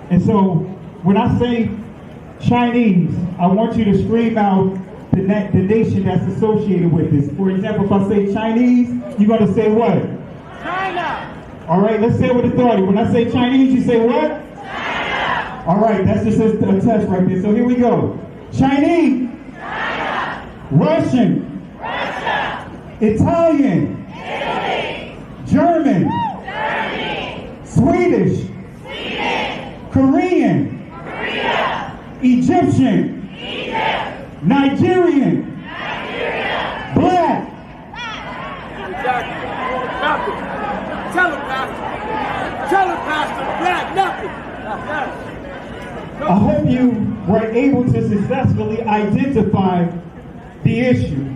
And so when I say Chinese, I want you to scream out the nation that's associated with this. For example, if I say Chinese, you're going to say what? China. All right, let's say it with authority. When I say Chinese, you say what? China. All right, that's just a test right there. So here we go. Chinese. China. Russian. Russia. Italian. Italy. German. Germany. Swedish. Sweden. Korean. Korea. Egyptian. Egypt. Nigerian. Nigeria. Black. Exactly. Nothing. Tell him, Pastor. Tell him, Pastor. Black, nothing. I hope you were able to successfully identify the issue.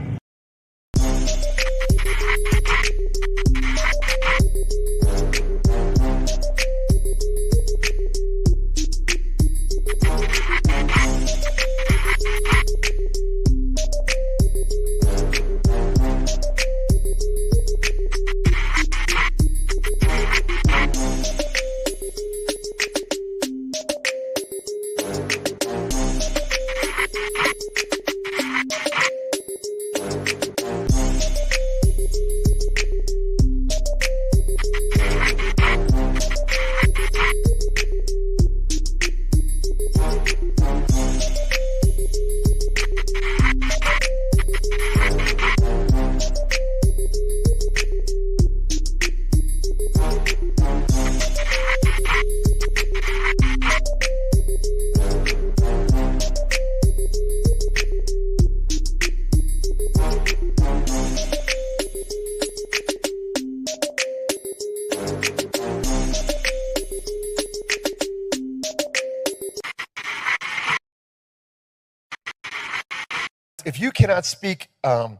If you cannot speak and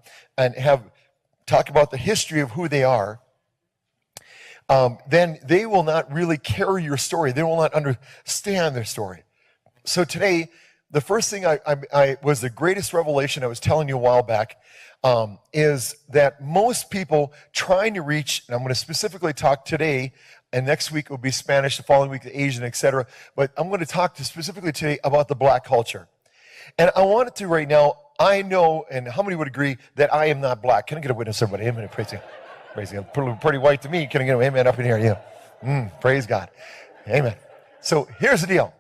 talk about the history of who they are, then they will not really carry your story. They will not understand their story. So today, the first thing I was the greatest revelation I was telling you a while back, is that most people trying to reach, and I'm going to specifically talk today, and next week will be Spanish, the following week the Asian, etc. But I'm going to talk specifically today about the black culture. And I wanted to right now, I know, and how many would agree that I am not black? Can I get a witness, everybody? Amen. Praise God. Praise God. Pretty white to me. Can I get an amen up in here? Yeah. Praise God. Amen. So here's the deal.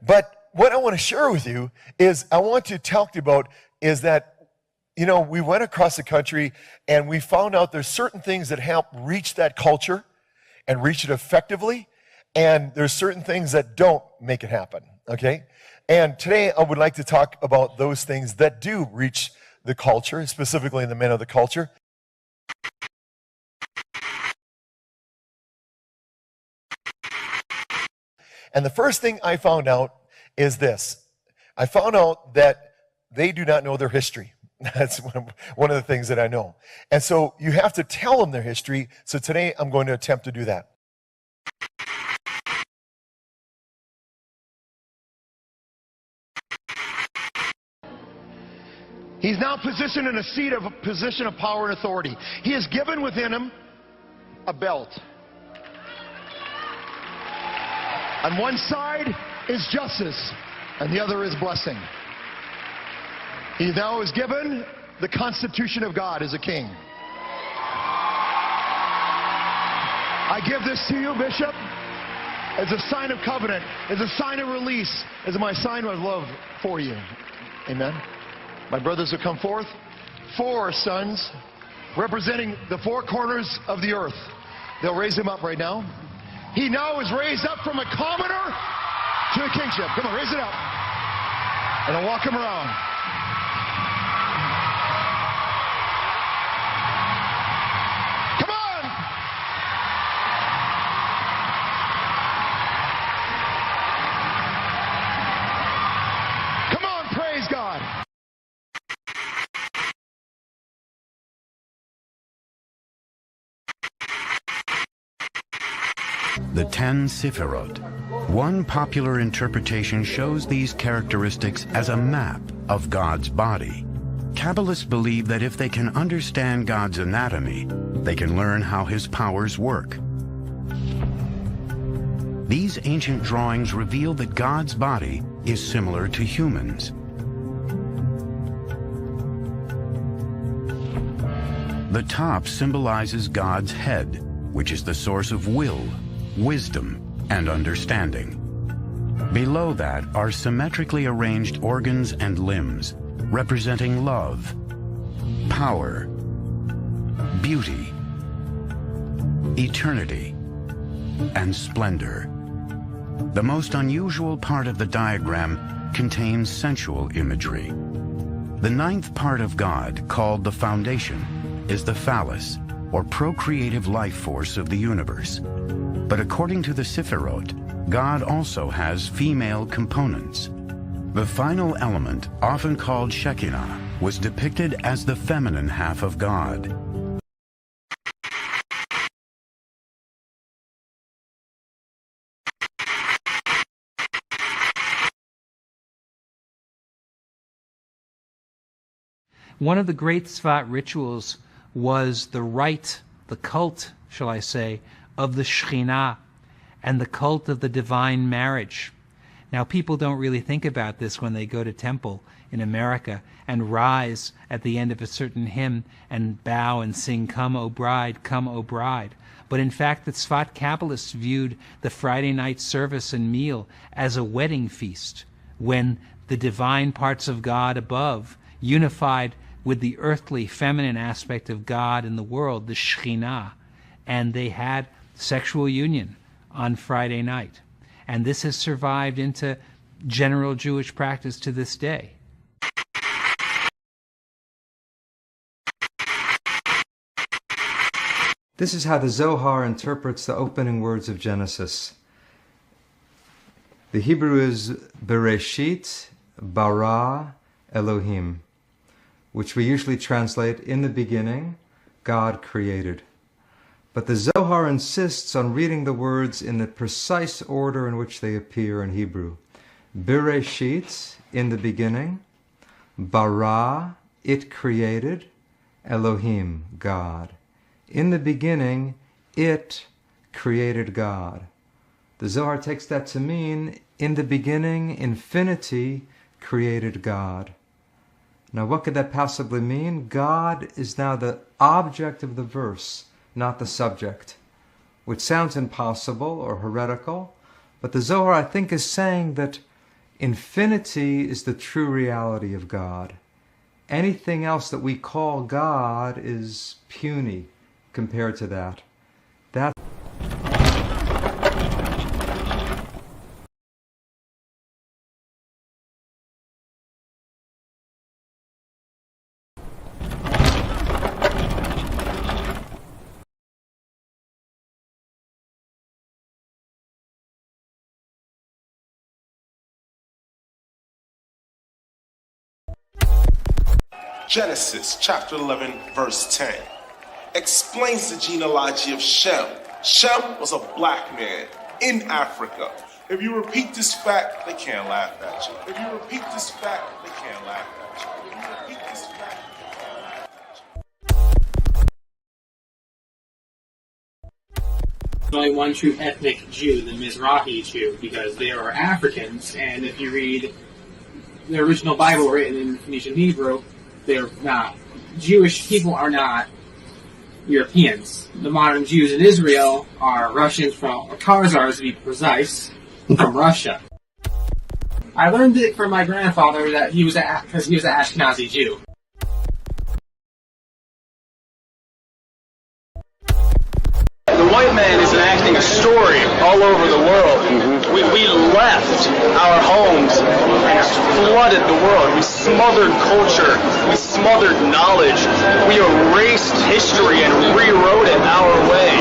But what I want to share with you is I want to talk to you about is that, you know, we went across the country and we found out there's certain things that help reach that culture and reach it effectively. And there's certain things that don't make it happen. Okay. And today I would like to talk about those things that do reach the culture, specifically the men of the culture. And the first thing I found out is this. I found out that they do not know their history. That's one of the things that I know. And so you have to tell them their history. So today I'm going to attempt to do that. He's now positioned in a position of power and authority. He has given within him a belt. On one side is justice, and the other is blessing. He now is given the Constitution of God as a king. I give this to you, Bishop, as a sign of covenant, as a sign of release, as my sign of love for you. Amen. My brothers will come forth, 4 sons representing the 4 corners of the earth. They'll raise him up right now. He now is raised up from a commoner to a kingship. Come on, raise it up. And I'll walk him around. Come on! Come on, praise God. The 10 Sefirot. One popular interpretation shows these characteristics as a map of God's body. Kabbalists believe that if they can understand God's anatomy, they can learn how his powers work. These ancient drawings reveal that God's body is similar to humans. The top symbolizes God's head, which is the source of will, wisdom, and understanding. Below that are symmetrically arranged organs and limbs, representing love, power, beauty, eternity, and splendor. The most unusual part of the diagram contains sensual imagery. The ninth part of God, called the foundation, is the phallus, or procreative life force of the universe. But according to the Sifirot, God also has female components. The final element, often called Shekinah, was depicted as the feminine half of God. One of the great Tzfat rituals was the rite, the cult, shall I say, of the Shekhinah and the cult of the divine marriage. Now, people don't really think about this when they go to temple in America and rise at the end of a certain hymn and bow and sing, "Come, O bride, come, O bride." But in fact, the Tzfat Kabbalists viewed the Friday night service and meal as a wedding feast, when the divine parts of God above unified with the earthly feminine aspect of God in the world, the Shekhinah, and they had sexual union on Friday night. And this has survived into general Jewish practice to this day. This is how the Zohar interprets the opening words of Genesis. The Hebrew is Bereshit bara Elohim, which we usually translate, "in the beginning, God created." But the Zohar insists on reading the words in the precise order in which they appear in Hebrew. Bereshit, in the beginning, bara, it created, Elohim, God. In the beginning, it created God. The Zohar takes that to mean, in the beginning, infinity created God. Now, what could that possibly mean? God is now the object of the verse, not the subject, which sounds impossible or heretical, but the Zohar, I think, is saying that infinity is the true reality of God. Anything else that we call God is puny compared to that. Genesis chapter 11 verse 10 explains the genealogy of Shem. Shem was a black man in Africa. If you repeat this fact, they can't laugh at you. If you repeat this fact, they can't laugh at you. If you repeat this fact, they can't laugh at you. There's only one true ethnic Jew, the Mizrahi Jew, because they are Africans, and if you read the original Bible written in Phoenician Hebrew, they're not. Jewish people are not Europeans. The modern Jews in Israel are Russians or Khazars to be precise, from Russia. I learned it from my grandfather that he was because he was an Ashkenazi Jew. The white man is enacting a story all over the world. We left our homes and flooded the world. We smothered culture. We smothered knowledge. We erased history and rewrote it our way.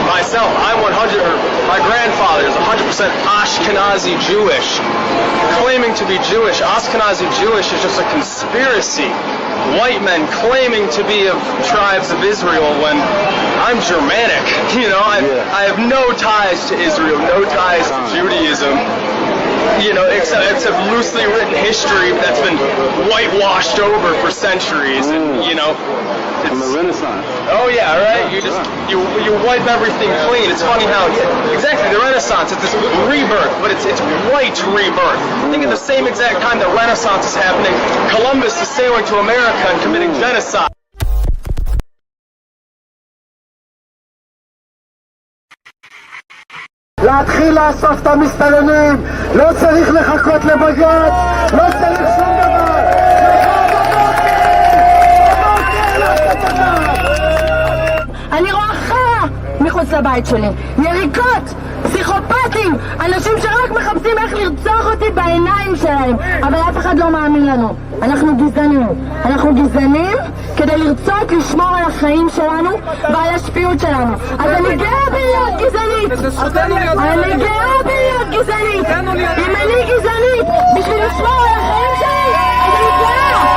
Myself, my grandfather is 100% Ashkenazi Jewish. Claiming to be Jewish, Ashkenazi Jewish is just a conspiracy. White men claiming to be of tribes of Israel when I'm Germanic. You know, I have no ties to Israel, no ties to Judaism. You know, except loosely written history that's been whitewashed over for centuries. And, you know, from the Renaissance. Oh yeah, right. you wipe everything clean. It's funny how exactly the Renaissance. It's this rebirth, but it's white rebirth. I think at the same exact time the Renaissance is happening, Columbus is sailing to America and committing genocide. להתחיל לאסוף את המסתננים, לא צריך לחכות לבג"ץ, לא צריך שום דבר. אני רואה חרא מחוץ לבית שלי, יריקות, פסיכופטים, אנשים שרק מחפשים איך לרצוח אותי בעיניים שלהם, אבל אף אחד לא מאמין לנו. אנחנו גזענים כדי לרצות לשמור על החיים שלנו ועל השפיות שלנו. אז אני גאה בלהיות גזענית, אם אני גזענית בשביל לשמור על החיים שלי, אז אני גאה.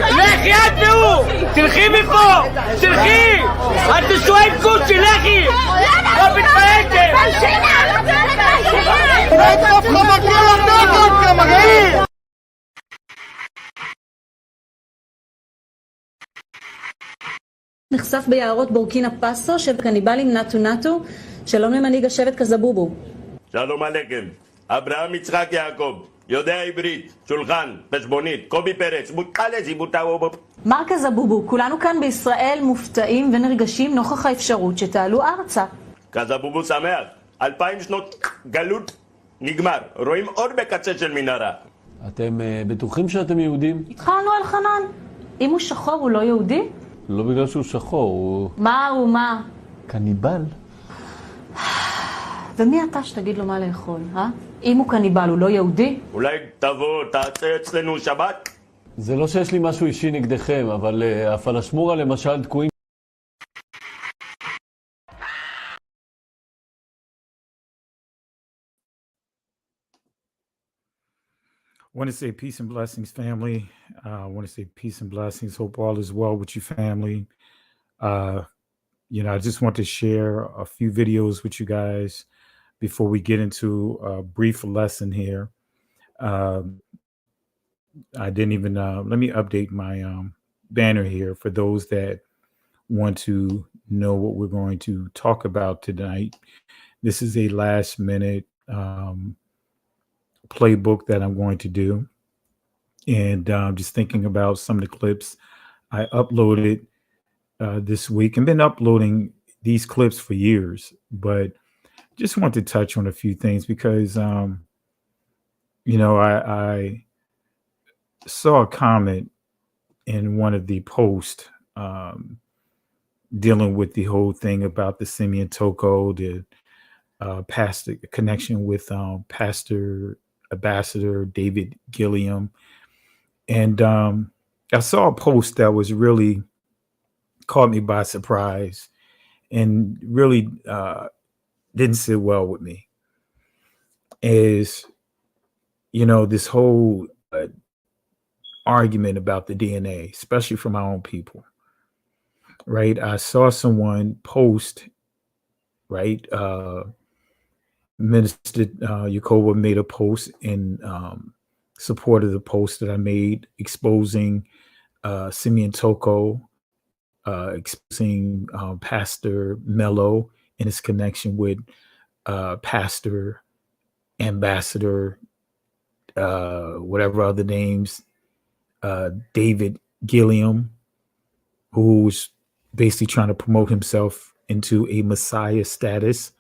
לכי את והוא! תלכי מפה! תלכי! את תשועה עם קוצ'י, לכי! לא מתפעלתם! איפה לך מגיע לדעת כמגעי! נחשף ביערות בורקינה פאסו של קניבלים נטו. שלום למנהיג השבט קזבובו. שלום עליכם. אברהם יצחק יעקב, יודע עברית, שולחן, חשבונית, קובי פרץ, מוטלס, יבוטאו. מר קזבובו, כולנו כאן בישראל מופתעים ונרגשים נוכח האפשרות שתעלו ארצה. קזבובו שמח, 2000 שנות גלות נגמר, רואים אור בקצה של מנהרה. אתם בטוחים שאתם יהודים? התחלנו על חנן. אם הוא שחור הוא לא יהודי? לא בגלל שהוא שחור, הוא... מה? קניבל. ומי אתה שתגיד לו מה לאכול, אם הוא קניבל, הוא לא יהודי? אולי תבוא, תעשה אצלנו שבת? זה לא שיש לי משהו אישי נגדכם, אבל הפלשמורה למשל תקועים. I want to say peace and blessings, family. I want to say peace and blessings. Hope all is well with you, family. I just want to share a few videos with you guys before we get into a brief lesson here. I didn't even, let me update my banner here for those that want to know what we're going to talk about tonight. This is a last minute playbook that I'm going to do. And just thinking about some of the clips I uploaded this week and been uploading these clips for years, but just want to touch on a few things because, I saw a comment in one of the posts dealing with the whole thing about the Simeon Toko, the pastor connection with Pastor Ambassador David Gilliam. And I saw a post that was really caught me by surprise and really didn't sit well with me. Is, this whole argument about the DNA, especially from my own people, right? I saw someone post, right? Minister Yakoba made a post in support of the post that I made exposing Simeon Toko, exposing Pastor Mello and his connection with Pastor Ambassador, whatever other names, David Gilliam, who's basically trying to promote himself into a Messiah status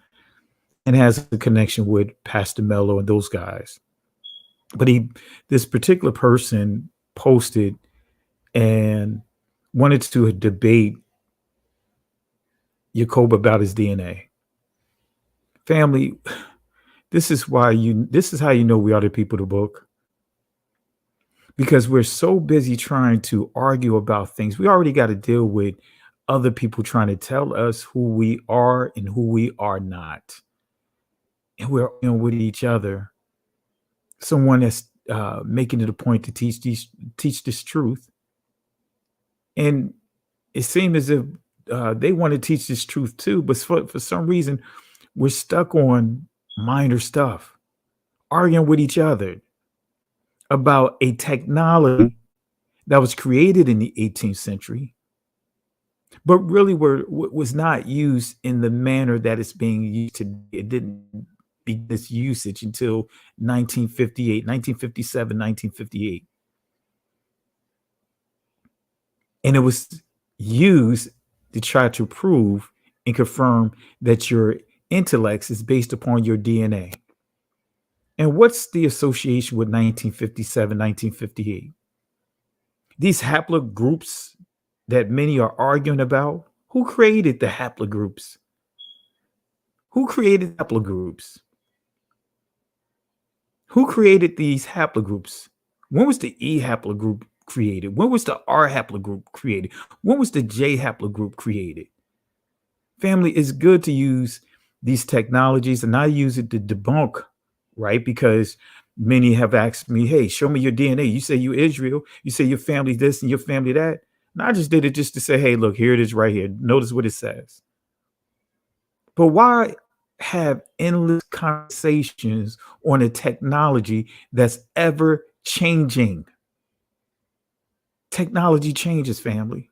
and has a connection with Pastor Mello and those guys. But this particular person posted and wanted to debate Yakob about his DNA. Family, this is how you know we are the people of the book. Because we're so busy trying to argue about things. We already got to deal with other people trying to tell us who we are and who we are not. And we're with each other. Someone that's making it a point to teach this truth. And it seemed as if they want to teach this truth too, but for some reason, we're stuck on minor stuff, arguing with each other about a technology that was created in the 18th century, but really was not used in the manner that it's being used today. It didn't begin this usage until 1958, 1957, 1958. And it was used to try to prove and confirm that your intellect is based upon your DNA. And what's the association with 1957, 1958? These haplogroups that many are arguing about, who created the haplogroups? Who created haplogroups? Who created these haplogroups? When was the E haplogroup created? When was the R haplogroup created? When was the J haplogroup created? Family, it's good to use these technologies, and I use it to debunk, right? Because many have asked me, hey, show me your DNA. You say you're Israel. You say your family this and your family that. And I just did it just to say, hey, look, here it is right here. Notice what it says. But why have endless conversations on a technology that's ever changing? Technology changes, family.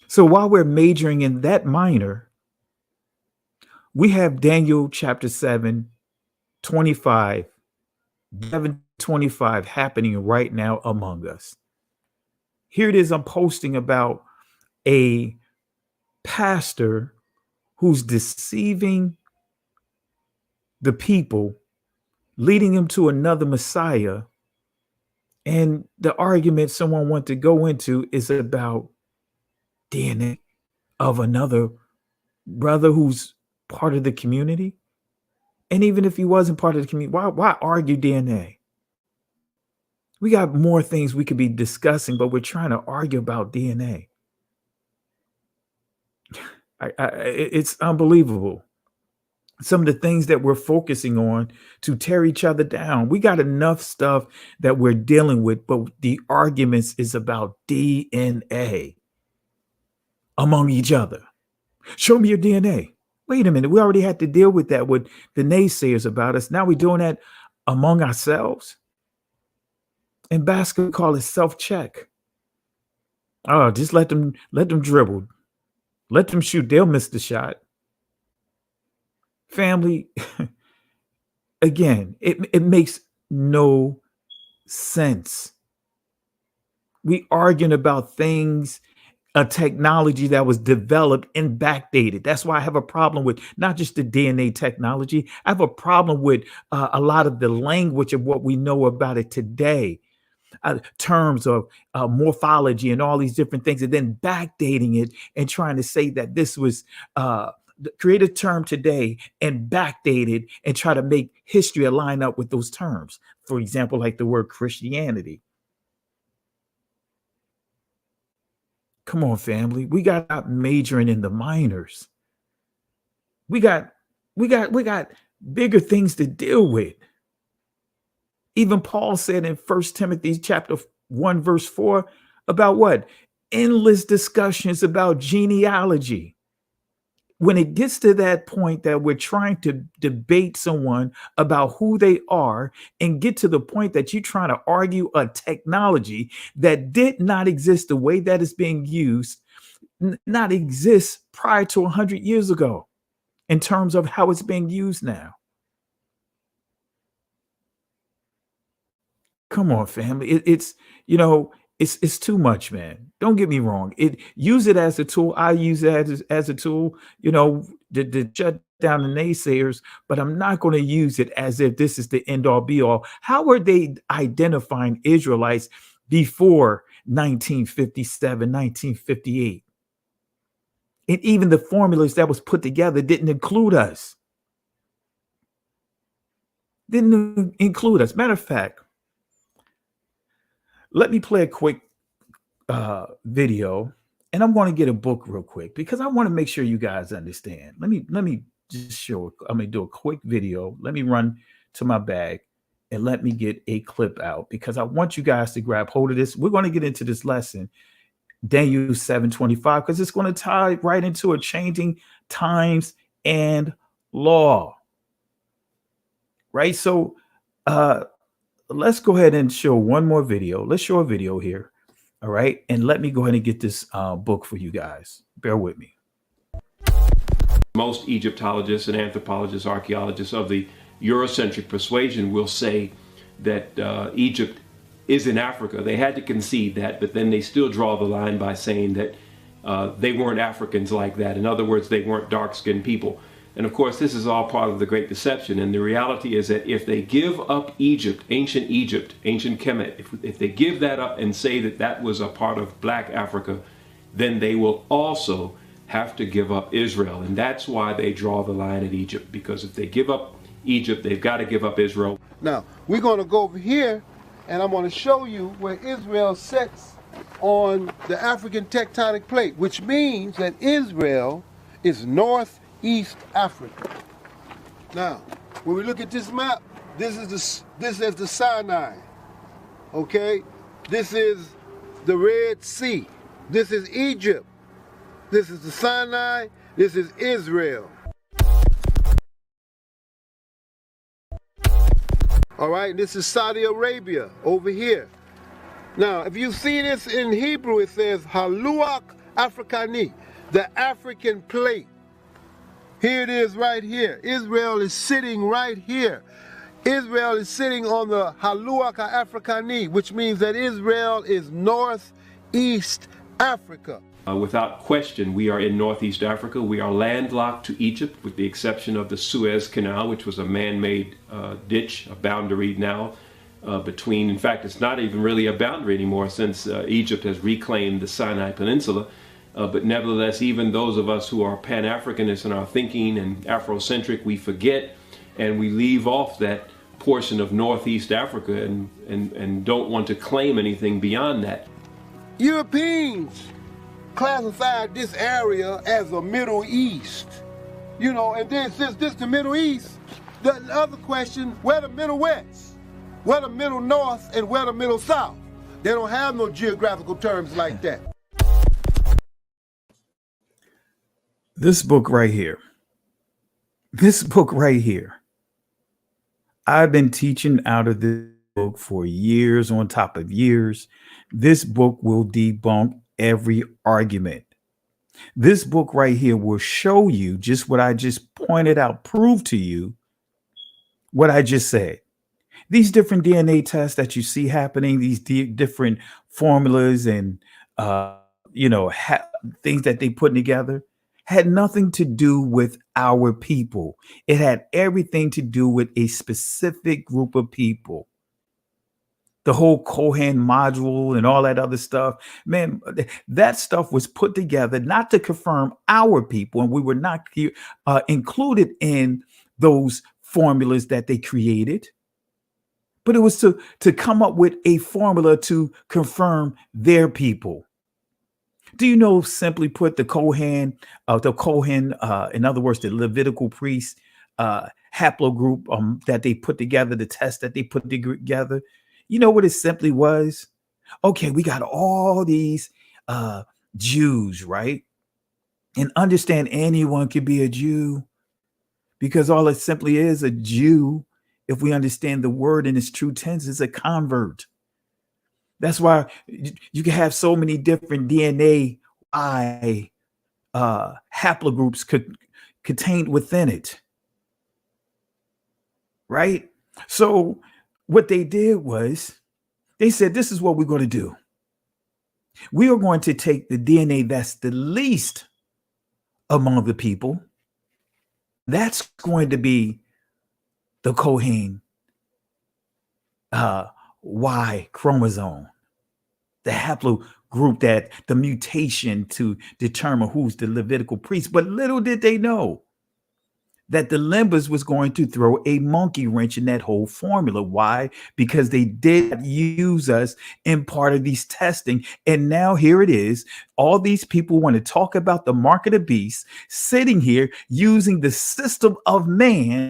So while we're majoring in that minor, we have Daniel chapter 7, 25, 25 happening right now among us. Here it is. I'm posting about a pastor who's deceiving the people, leading them to another Messiah. And the argument someone wants to go into is about DNA of another brother who's part of the community. And even if he wasn't part of the community, why argue DNA? We got more things we could be discussing, but we're trying to argue about DNA. It's unbelievable. Some of the things that we're focusing on to tear each other down. We got enough stuff that we're dealing with, but the arguments is about DNA among each other. Show me your DNA. Wait a minute. We already had to deal with that with the naysayers about us. Now we're doing that among ourselves. In basketball, we call it self-check. Oh, just let them dribble. Let them shoot. They'll miss the shot. Family, again, it makes no sense. We arguing about things, a technology that was developed and backdated. That's why I have a problem with not just the DNA technology. I have a problem with a lot of the language of what we know about it today. Terms of morphology and all these different things, and then backdating it and trying to say that this was create a term today and backdate it and try to make history align up with those terms. For example, like the word Christianity. Come on, family. We got out majoring in the minors. We got bigger things to deal with. Even Paul said in 1 Timothy chapter 1, verse 4, about what? Endless discussions about genealogy. When it gets to that point that we're trying to debate someone about who they are and get to the point that you're trying to argue a technology that did not exist the way that it's being used, not exist prior to 100 years ago in terms of how it's being used now. Come on, family. It's too much, man. Don't get me wrong. Use it as a tool. I use it as a tool, to shut down the naysayers, but I'm not going to use it as if this is the end all be all. How are they identifying Israelites before 1957, 1958? And even the formulas that was put together didn't include us. Didn't include us. Matter of fact, let me play a quick video, and I'm going to get a book real quick because I want to make sure you guys understand. Let me just show. I'm going to do a quick video. Let me run to my bag, and let me get a clip out because I want you guys to grab hold of this. We're going to get into this lesson, Daniel 7:25, because it's going to tie right into a changing times and law. Right? So let's go ahead and show one more video. Let's show a video here. All right. And let me go ahead and get this book for you guys. Bear with me. Most Egyptologists and anthropologists, archaeologists of the Eurocentric persuasion will say that Egypt is in Africa. They had to concede that, but then they still draw the line by saying that they weren't Africans like that. In other words, they weren't dark-skinned people. And of course, this is all part of the Great Deception. And the reality is that if they give up Egypt, ancient Kemet, if they give that up and say that that was a part of Black Africa, then they will also have to give up Israel. And that's why they draw the line at Egypt, because if they give up Egypt, they've got to give up Israel. Now, we're going to go over here, and I'm going to show you where Israel sits on the African tectonic plate, which means that Israel is northeast Africa. Now, when we look at this map, this is the Sinai, okay? This is the Red Sea. This is Egypt. This is the Sinai. This is Israel. All right, this is Saudi Arabia over here. Now, if you see this in Hebrew, it says Haluach Afrikani, the African plate. Here it is right here. Israel is sitting right here. Israel is sitting on the Haluach Afrikani, which means that Israel is northeast Africa. Without question, we are in Northeast Africa. We are landlocked to Egypt, with the exception of the Suez Canal, which was a man-made ditch, a boundary now between, in fact, it's not even really a boundary anymore since Egypt has reclaimed the Sinai Peninsula. But nevertheless, even those of us who are Pan-Africanists in our thinking and Afrocentric, we forget and we leave off that portion of Northeast Africa and don't want to claim anything beyond that. Europeans classified this area as a Middle East. You know, and then since this the Middle East, the other question, where the Middle West? Where the Middle North and where the Middle South? They don't have no geographical terms like that. This book right here. I've been teaching out of this book for years on top of years. This book will debunk every argument. This book right here will show you just what I just pointed out, prove to you what I just said. These different DNA tests that you see happening, these different formulas and things that they put together had nothing to do with our people. It had everything to do with a specific group of people. The whole Kohen module and all that other stuff, man, that stuff was put together not to confirm our people, and we were not included in those formulas that they created, but it was to come up with a formula to confirm their people. Do you know, simply put, the Kohen, in other words, the Levitical priest haplogroup that they put together, the test that they put together, you know what it simply was? Okay, we got all these Jews, right? And understand anyone could be a Jew, because all it simply is, a Jew, if we understand the word in its true tense, is a convert. That's why you can have so many different DNA haplogroups contained within it, right? So what they did was they said, this is what we're going to do. We are going to take the DNA that's the least among the people. That's going to be the Kohen Y chromosome, the haplogroup, that the mutation to determine who's the Levitical priest. But little did they know that the Limbers was going to throw a monkey wrench in that whole formula. Why? Because they did use us in part of these testing. And now here it is. All these people want to talk about the mark of the beast, sitting here using the system of man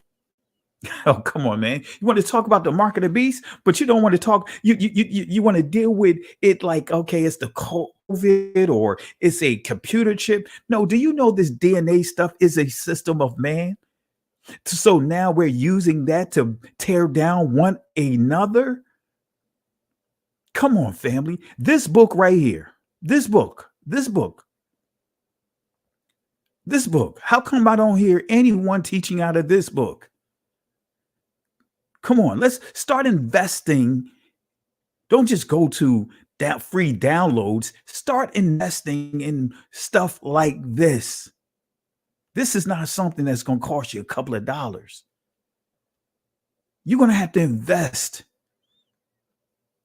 Oh, come on, man. You want to talk about the mark of the beast, but you don't want to talk. You want to deal with it like, okay, it's the COVID or it's a computer chip. No, do you know this DNA stuff is a system of man? So now we're using that to tear down one another. Come on, family. This book right here, this book, this book, this book. How come I don't hear anyone teaching out of this book? Come on, let's start investing. Don't just go to that free downloads. Start investing in stuff like this. This is not something that's going to cost you a couple of dollars. You're going to have to invest.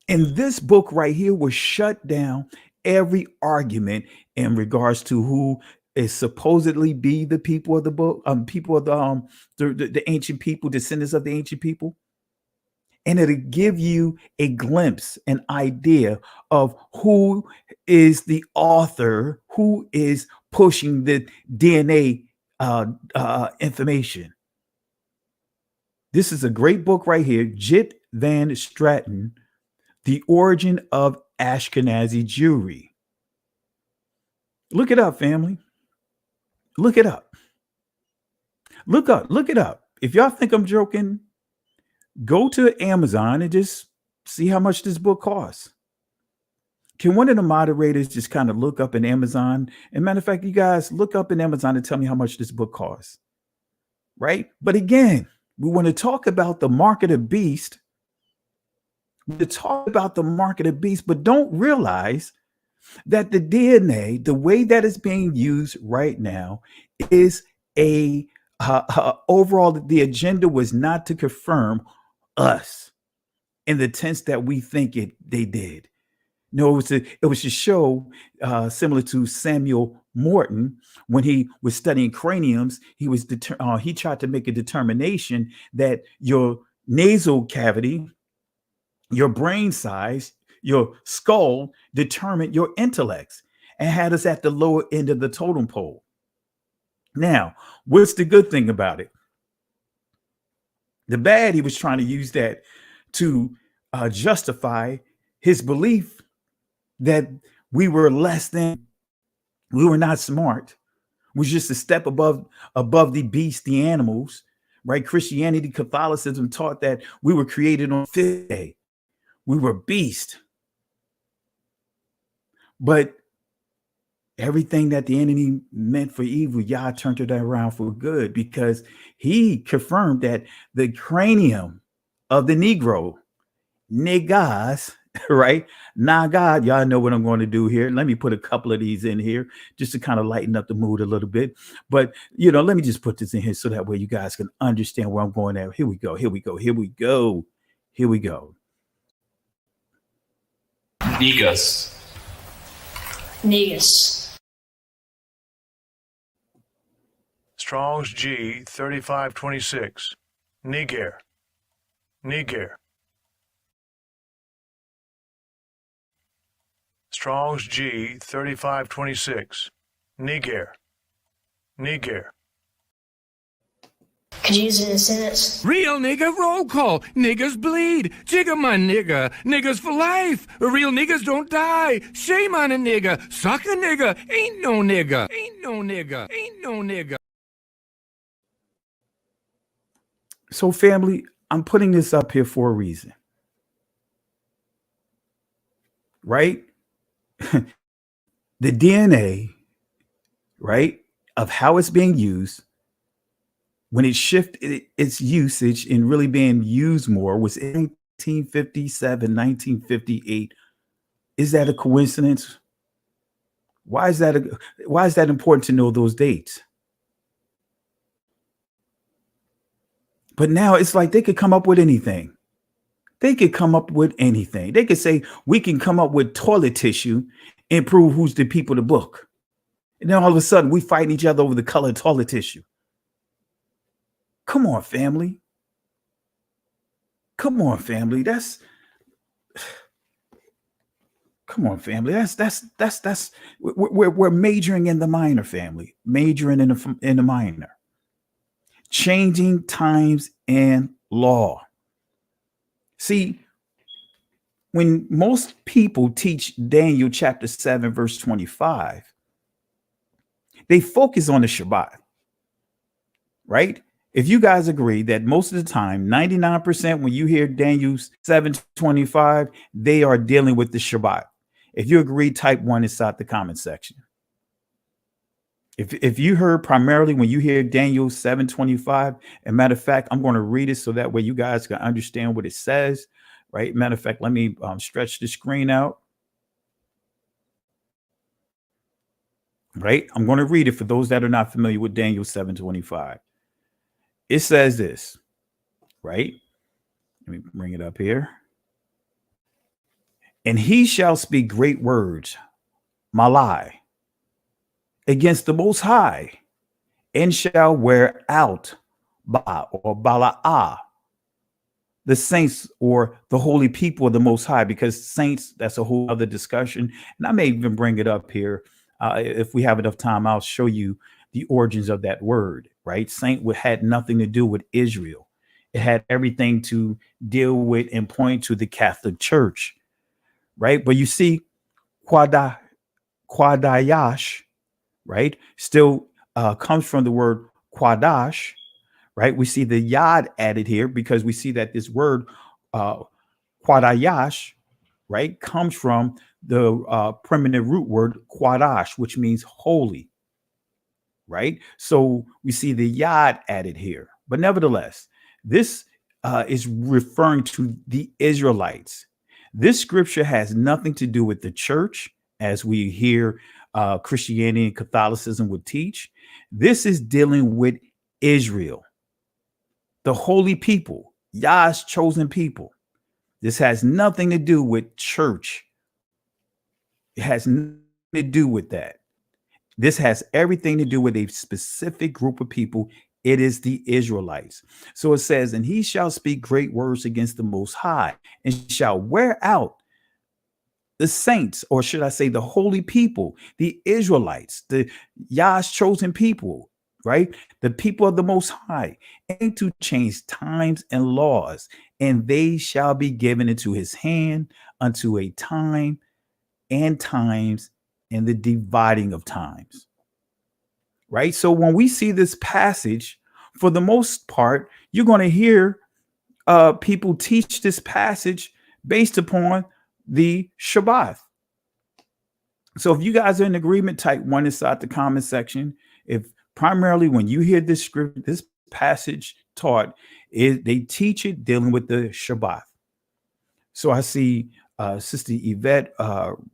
And this book right here will shut down every argument in regards to who is supposedly be the people of the book, people of the ancient people, descendants of the ancient people. And it'll give you a glimpse, an idea of who is the author, who is pushing the DNA information. This is a great book right here, Jit Van Straten, The Origin of Ashkenazi Jewry. Look it up, family. Look it up. Look it up. If y'all think I'm joking, go to Amazon and just see how much this book costs. Can one of the moderators just kind of look up in Amazon? And matter of fact, you guys look up in Amazon and tell me how much this book costs. Right? But again, we want to talk about the mark of the beast. We talk about the mark of the beast, but don't realize that the DNA, the way that it's being used right now, is overall, the agenda was not to confirm us in the sense that we think they did. No, it was to show, similar to Samuel Morton, when he was studying craniums, he tried to make a determination that your nasal cavity, your brain size, your skull determined your intellects and had us at the lower end of the totem pole. Now, what's the good thing about it? The bad, he was trying to use that to justify his belief that we were less than, we were not smart, was just a step above the beast, the animals, right? Christianity, Catholicism taught that we were created on the fifth day. We were beast. But everything that the enemy meant for evil, Yah turned it around for good, because he confirmed that the cranium of the Negro, niggas, right? Nah, God, y'all know what I'm going to do here. Let me put a couple of these in here just to kind of lighten up the mood a little bit. But, let me just put this in here so that way you guys can understand where I'm going at. Here we go. Here we go. Here we go. Here we go. Negus. Strong's G 3526. Niger. Strong's G 3526. Niger. Could you use it in a sentence? Real nigga roll call. Niggers bleed. Jigga my nigga. Niggers for life. Real niggas don't die. Shame on a nigga. Suck a nigga. Ain't no nigga. So, family, I'm putting this up here for a reason. Right? The DNA, right, of how it's being used, when it shifted its usage and really being used more, was in 1957, 1958. Is that a coincidence? Why is that important to know those dates? But now it's like they could come up with anything. They could come up with anything. They could say, we can come up with toilet tissue and prove who's the people to book. And then all of a sudden we fighting each other over the color of toilet tissue. Come on, family. Come on, family. We're majoring in the minor, family. Majoring in the minor. changing times and law. See, when most people teach Daniel chapter 7, verse 25, they focus on the Shabbat, right? If you guys agree that most of the time, 99% when you hear Daniel 7:25, they are dealing with the Shabbat. If you agree, type 1 inside the comment section. If you heard primarily when you hear Daniel 7:25, and matter of fact, I'm going to read it so that way you guys can understand what it says, right? Matter of fact, let me stretch the screen out. Right? I'm going to read it for those that are not familiar with Daniel 7:25. It says this, right? Let me bring it up here. And he shall speak great words, malai, against the Most High, and shall wear out ba or bala'ah, the saints or the holy people of the Most High, because saints, that's a whole other discussion. And I may even bring it up here. If we have enough time, I'll show you the origins of that word, right? Saint had nothing to do with Israel. It had everything to deal with and point to the Catholic Church, right? But you see, Quadayash, right, still comes from the word Quadash, right? We see the yod added here because we see that this word Quadayash, right, comes from the primitive root word Quadash, which means holy, right? So we see the yod added here. But nevertheless, this is referring to the Israelites. This scripture has nothing to do with the church, as we hear Christianity and Catholicism would teach. This is dealing with Israel, the holy people, Yah's chosen people. This has nothing to do with church. It has nothing to do with that. This has everything to do with a specific group of people. It is the Israelites. So it says, and he shall speak great words against the Most High, and shall wear out the saints, or should I say the holy people, the Israelites, the Yah's chosen people, right? The people of the Most High, and to change times and laws, and they shall be given into his hand unto a time and times and the dividing of times. Right? So when we see this passage, for the most part, you're going to hear people teach this passage based upon the Shabbat. So if you guys are in agreement, type 1 inside the comment section. If primarily when you hear this script, this passage taught, they teach it dealing with the Shabbat. So I see Sister Yvette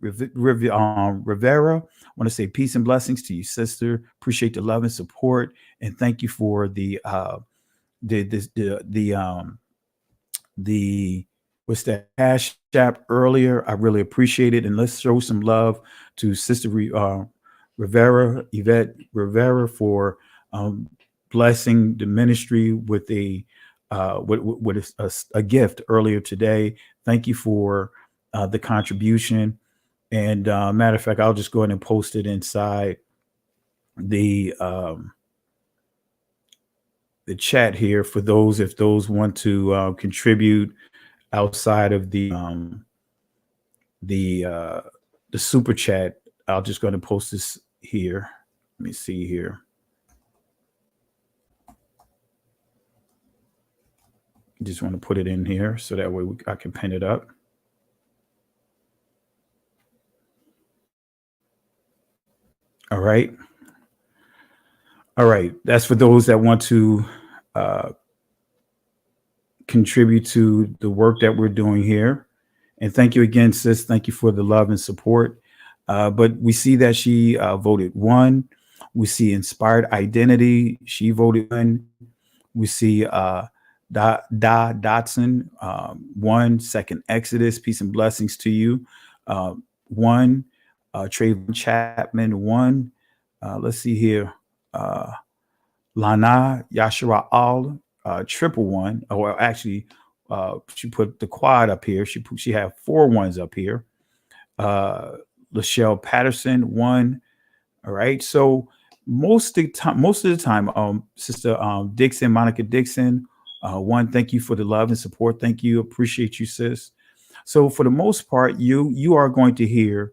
Rivera. I want to say peace and blessings to you, sister. Appreciate the love and support, and thank you for the what's that hash app earlier. I really appreciate it, and let's show some love to Sister Rivera, Yvette Rivera, for blessing the ministry with a gift earlier today. Thank you for the contribution. And matter of fact, I'll just go ahead and post it inside the chat here for those, if those want to contribute outside of the super chat. I'll just go ahead and post this here. Let me see here. Just want to put it in here so that way I can pin it up. All right. All right. That's for those that want to contribute to the work that we're doing here. And thank you again, sis. Thank you for the love and support. But we see that she voted 1. We see Inspired Identity. She voted 1. We see Dotson, 1. Second Exodus, peace and blessings to you. 1. Trayvon Chapman, 1. Let's see here. Lana Yashara Al, 111. Or actually, she put the quad up here. She had 4 1s up here. Lachelle Patterson, 1. All right. So most of the time, Sister Dixon, Monica Dixon, one, thank you for the love and support. Thank you, appreciate you, sis. So for the most part, you are going to hear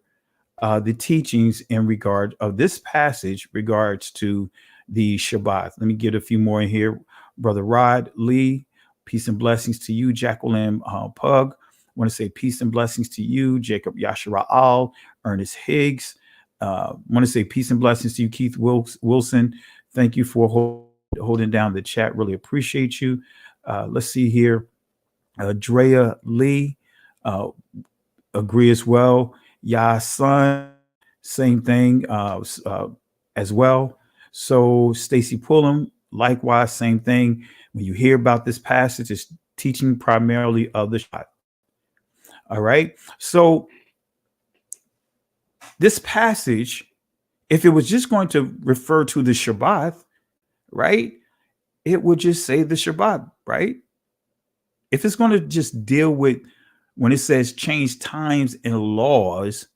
the teachings in regard of this passage regards to the Shabbat. Let me get a few more in here. Brother Rod Lee, peace and blessings to you. Jacqueline Pug, I want to say peace and blessings to you. Jacob Yashara'al, Ernest Higgs. I want to say peace and blessings to you, Keith Wilson. Thank you for holding down the chat. Really appreciate you. Let's see here. Drea Lee, agree as well. Ya son, same thing as well. So Stacy Pullum, likewise, same thing. When you hear about this passage, it's teaching primarily of the Shabbat. All right. So this passage, if it was just going to refer to the Shabbat, right, it would just say the Shabbat, right? If it's going to just deal with when it says change times and laws,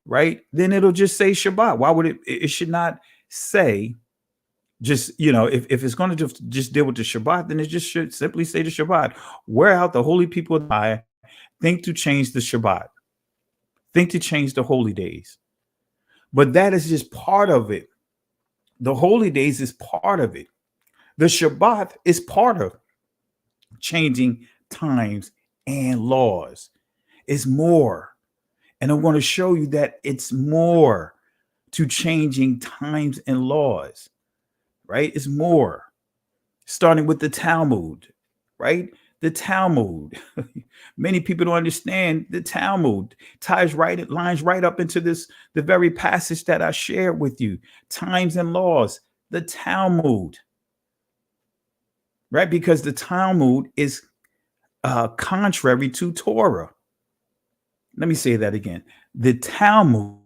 right, then it'll just say Shabbat. Why would it should not say just, if it's going to just deal with the Shabbat, then it just should simply say the Shabbat. Wear out the holy people of I think to change the Shabbat, think to change the holy days. But that is just part of it. The holy days is part of it. The Shabbat is part of changing times and laws. It's more. And I'm going to show you that it's more to changing times and laws, right? It's more. Starting with the Talmud, right? The Talmud. Many people don't understand the Talmud. Lines right up into the very passage that I shared with you. Times and laws, the Talmud, right? Because the Talmud is contrary to Torah. Let me say that again. The Talmud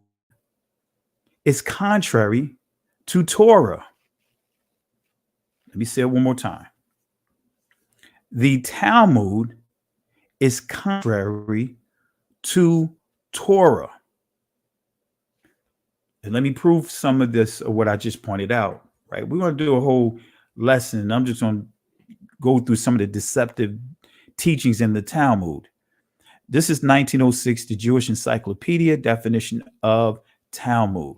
is contrary to Torah. Let me say it one more time. The Talmud is contrary to Torah. And let me prove some of this, or what I just pointed out, right? We're going to do a whole lesson. I'm just going to go through some of the deceptive teachings in the Talmud. This is 1906, the Jewish Encyclopedia definition of Talmud,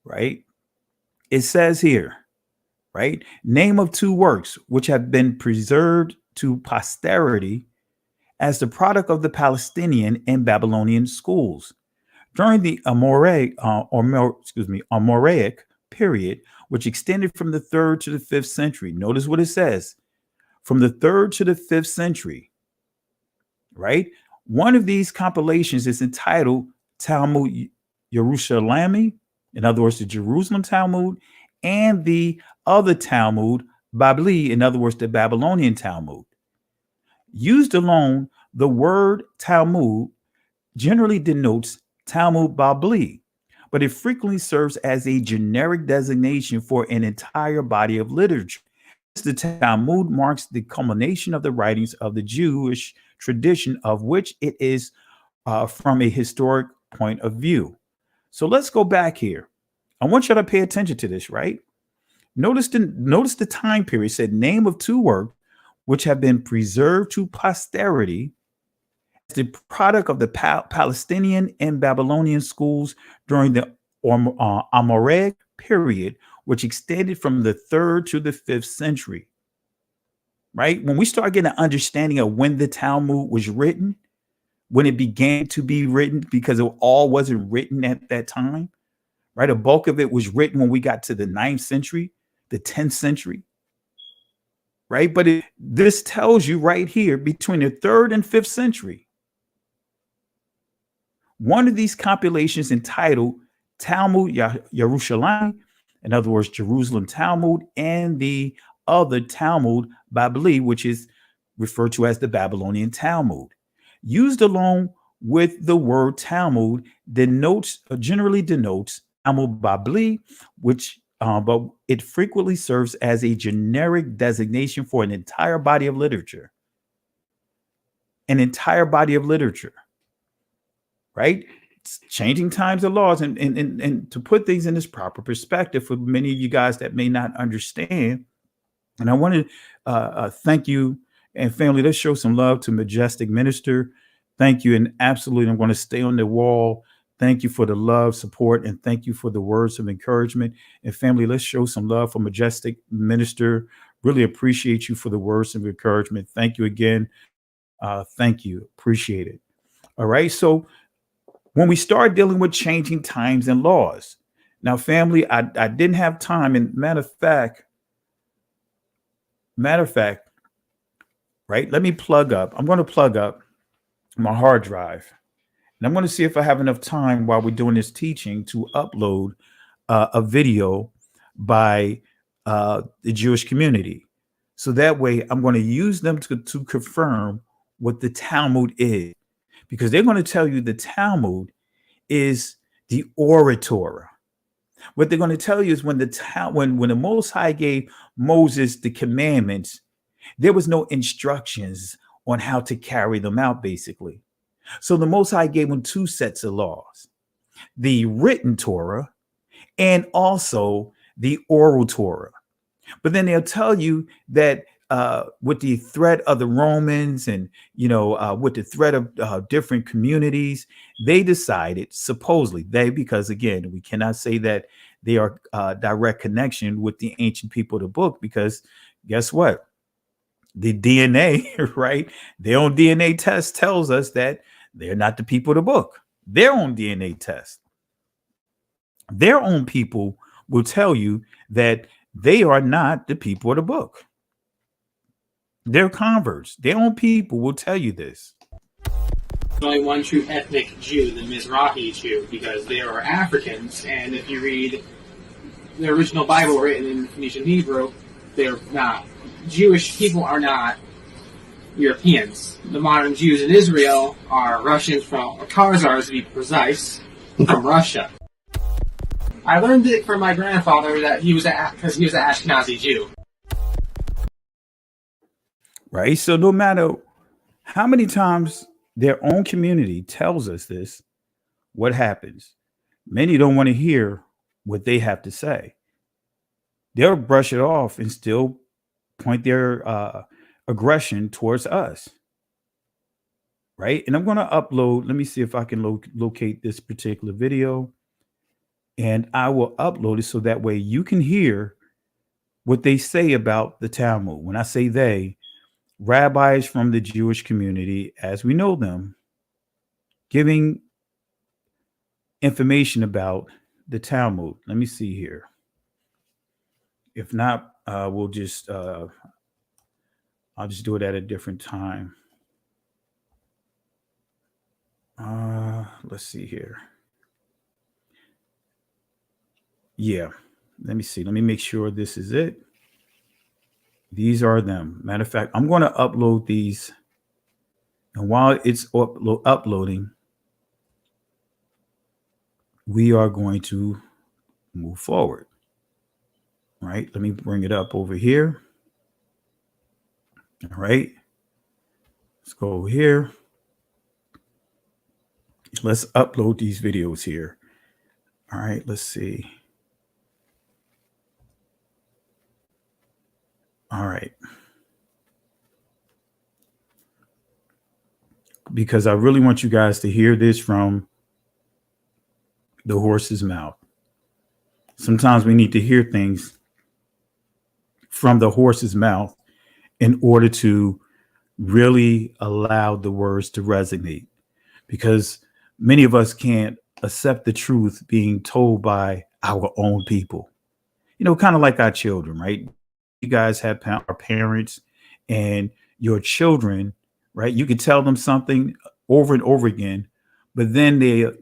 right? It says here, right? Name of two works which have been preserved to posterity as the product of the Palestinian and Babylonian schools during the Amoraic period, which extended from the 3rd to the 5th century. Notice what it says, from the 3rd to the 5th century, right? One of these compilations is entitled Talmud Yerushalmi, in other words, the Jerusalem Talmud, and the other Talmud Babli, in other words, the Babylonian Talmud. Used alone, the word Talmud generally denotes Talmud Babli, but it frequently serves as a generic designation for an entire body of literature. The Talmud marks the culmination of the writings of the Jewish tradition, of which it is from a historic point of view. So let's go back here. I want you to pay attention to this, right? Notice the time period. It said name of two works which have been preserved to posterity as the product of the Palestinian and Babylonian schools during the Amoraic period, which extended from the 3rd to the 5th century, right? When we start getting an understanding of when the Talmud was written, when it began to be written, because it all wasn't written at that time, right? A bulk of it was written when we got to the 9th century, the 10th century, right? But this tells you right here, between the 3rd and 5th century, one of these compilations entitled Talmud Yerushalayim, in other words, Jerusalem Talmud, and the other Talmud Babli, which is referred to as the Babylonian Talmud, used along with the word Talmud, generally denotes Talmud Babli, which but it frequently serves as a generic designation for an entire body of literature. An entire body of literature, right? changing times and laws, and to put things in this proper perspective for many of you guys that may not understand. And I want to thank you and family. Let's show some love to Majestic Minister. Thank you. And absolutely, I'm going to stay on the wall. Thank you for the love, support, and thank you for the words of encouragement. And family, let's show some love for Majestic Minister. Really appreciate you for the words of encouragement. Thank you again. Thank you. Appreciate it. All right. So when we start dealing with changing times and laws, now, family, I didn't have time. And matter of fact, right? Let me plug up. I'm going to plug up my hard drive. And I'm going to see if I have enough time while we're doing this teaching to upload a video by the Jewish community. So that way I'm going to use them to confirm what the Talmud is, because they're going to tell you the Talmud is the Oral Torah. What they're going to tell you is when the Most High gave Moses the commandments, there was no instructions on how to carry them out, basically. So the Most High gave them two sets of laws, the written Torah and also the oral Torah. But then they'll tell you that with the threat of the Romans and, with the threat of different communities, they decided, supposedly because again, we cannot say that they are direct connection with the ancient people of the book, because guess what? The DNA, right? Their own DNA test tells us that they're not the people of the book. Their own DNA test. Their own people will tell you that they are not the people of the book. They're converts. Their own people will tell you this. There's only one true ethnic Jew, the Mizrahi Jew, because they are Africans, and if you read the original Bible written in Phoenician Hebrew, they're not. Jewish people are not Europeans. The modern Jews in Israel are Russians or Khazars to be precise, from Russia. I learned it from my grandfather that he was because he was an Ashkenazi Jew. Right. So no matter how many times their own community tells us this, what happens? Many don't want to hear what they have to say. They'll brush it off and still point their aggression towards us. Right. And I'm going to upload. Let me see if I can locate this particular video. And I will upload it so that way you can hear what they say about the Talmud. When I say they, rabbis from the Jewish community, as we know them, giving information about the Talmud. Let me see here. If not, we'll just, I'll just do it at a different time. Let's see here. Yeah, let me see. Let me make sure this is it. These are them. Matter of fact, I'm going to upload these. And while it's uploading, we are going to move forward. Right? Let me bring it up over here. All right. Let's go over here. Let's upload these videos here. All right. Let's see. All right. Because I really want you guys to hear this from the horse's mouth. Sometimes we need to hear things from the horse's mouth in order to really allow the words to resonate. Because many of us can't accept the truth being told by our own people. Kind of like our children, right? You guys have our parents and your children, right? You can tell them something over and over again, but then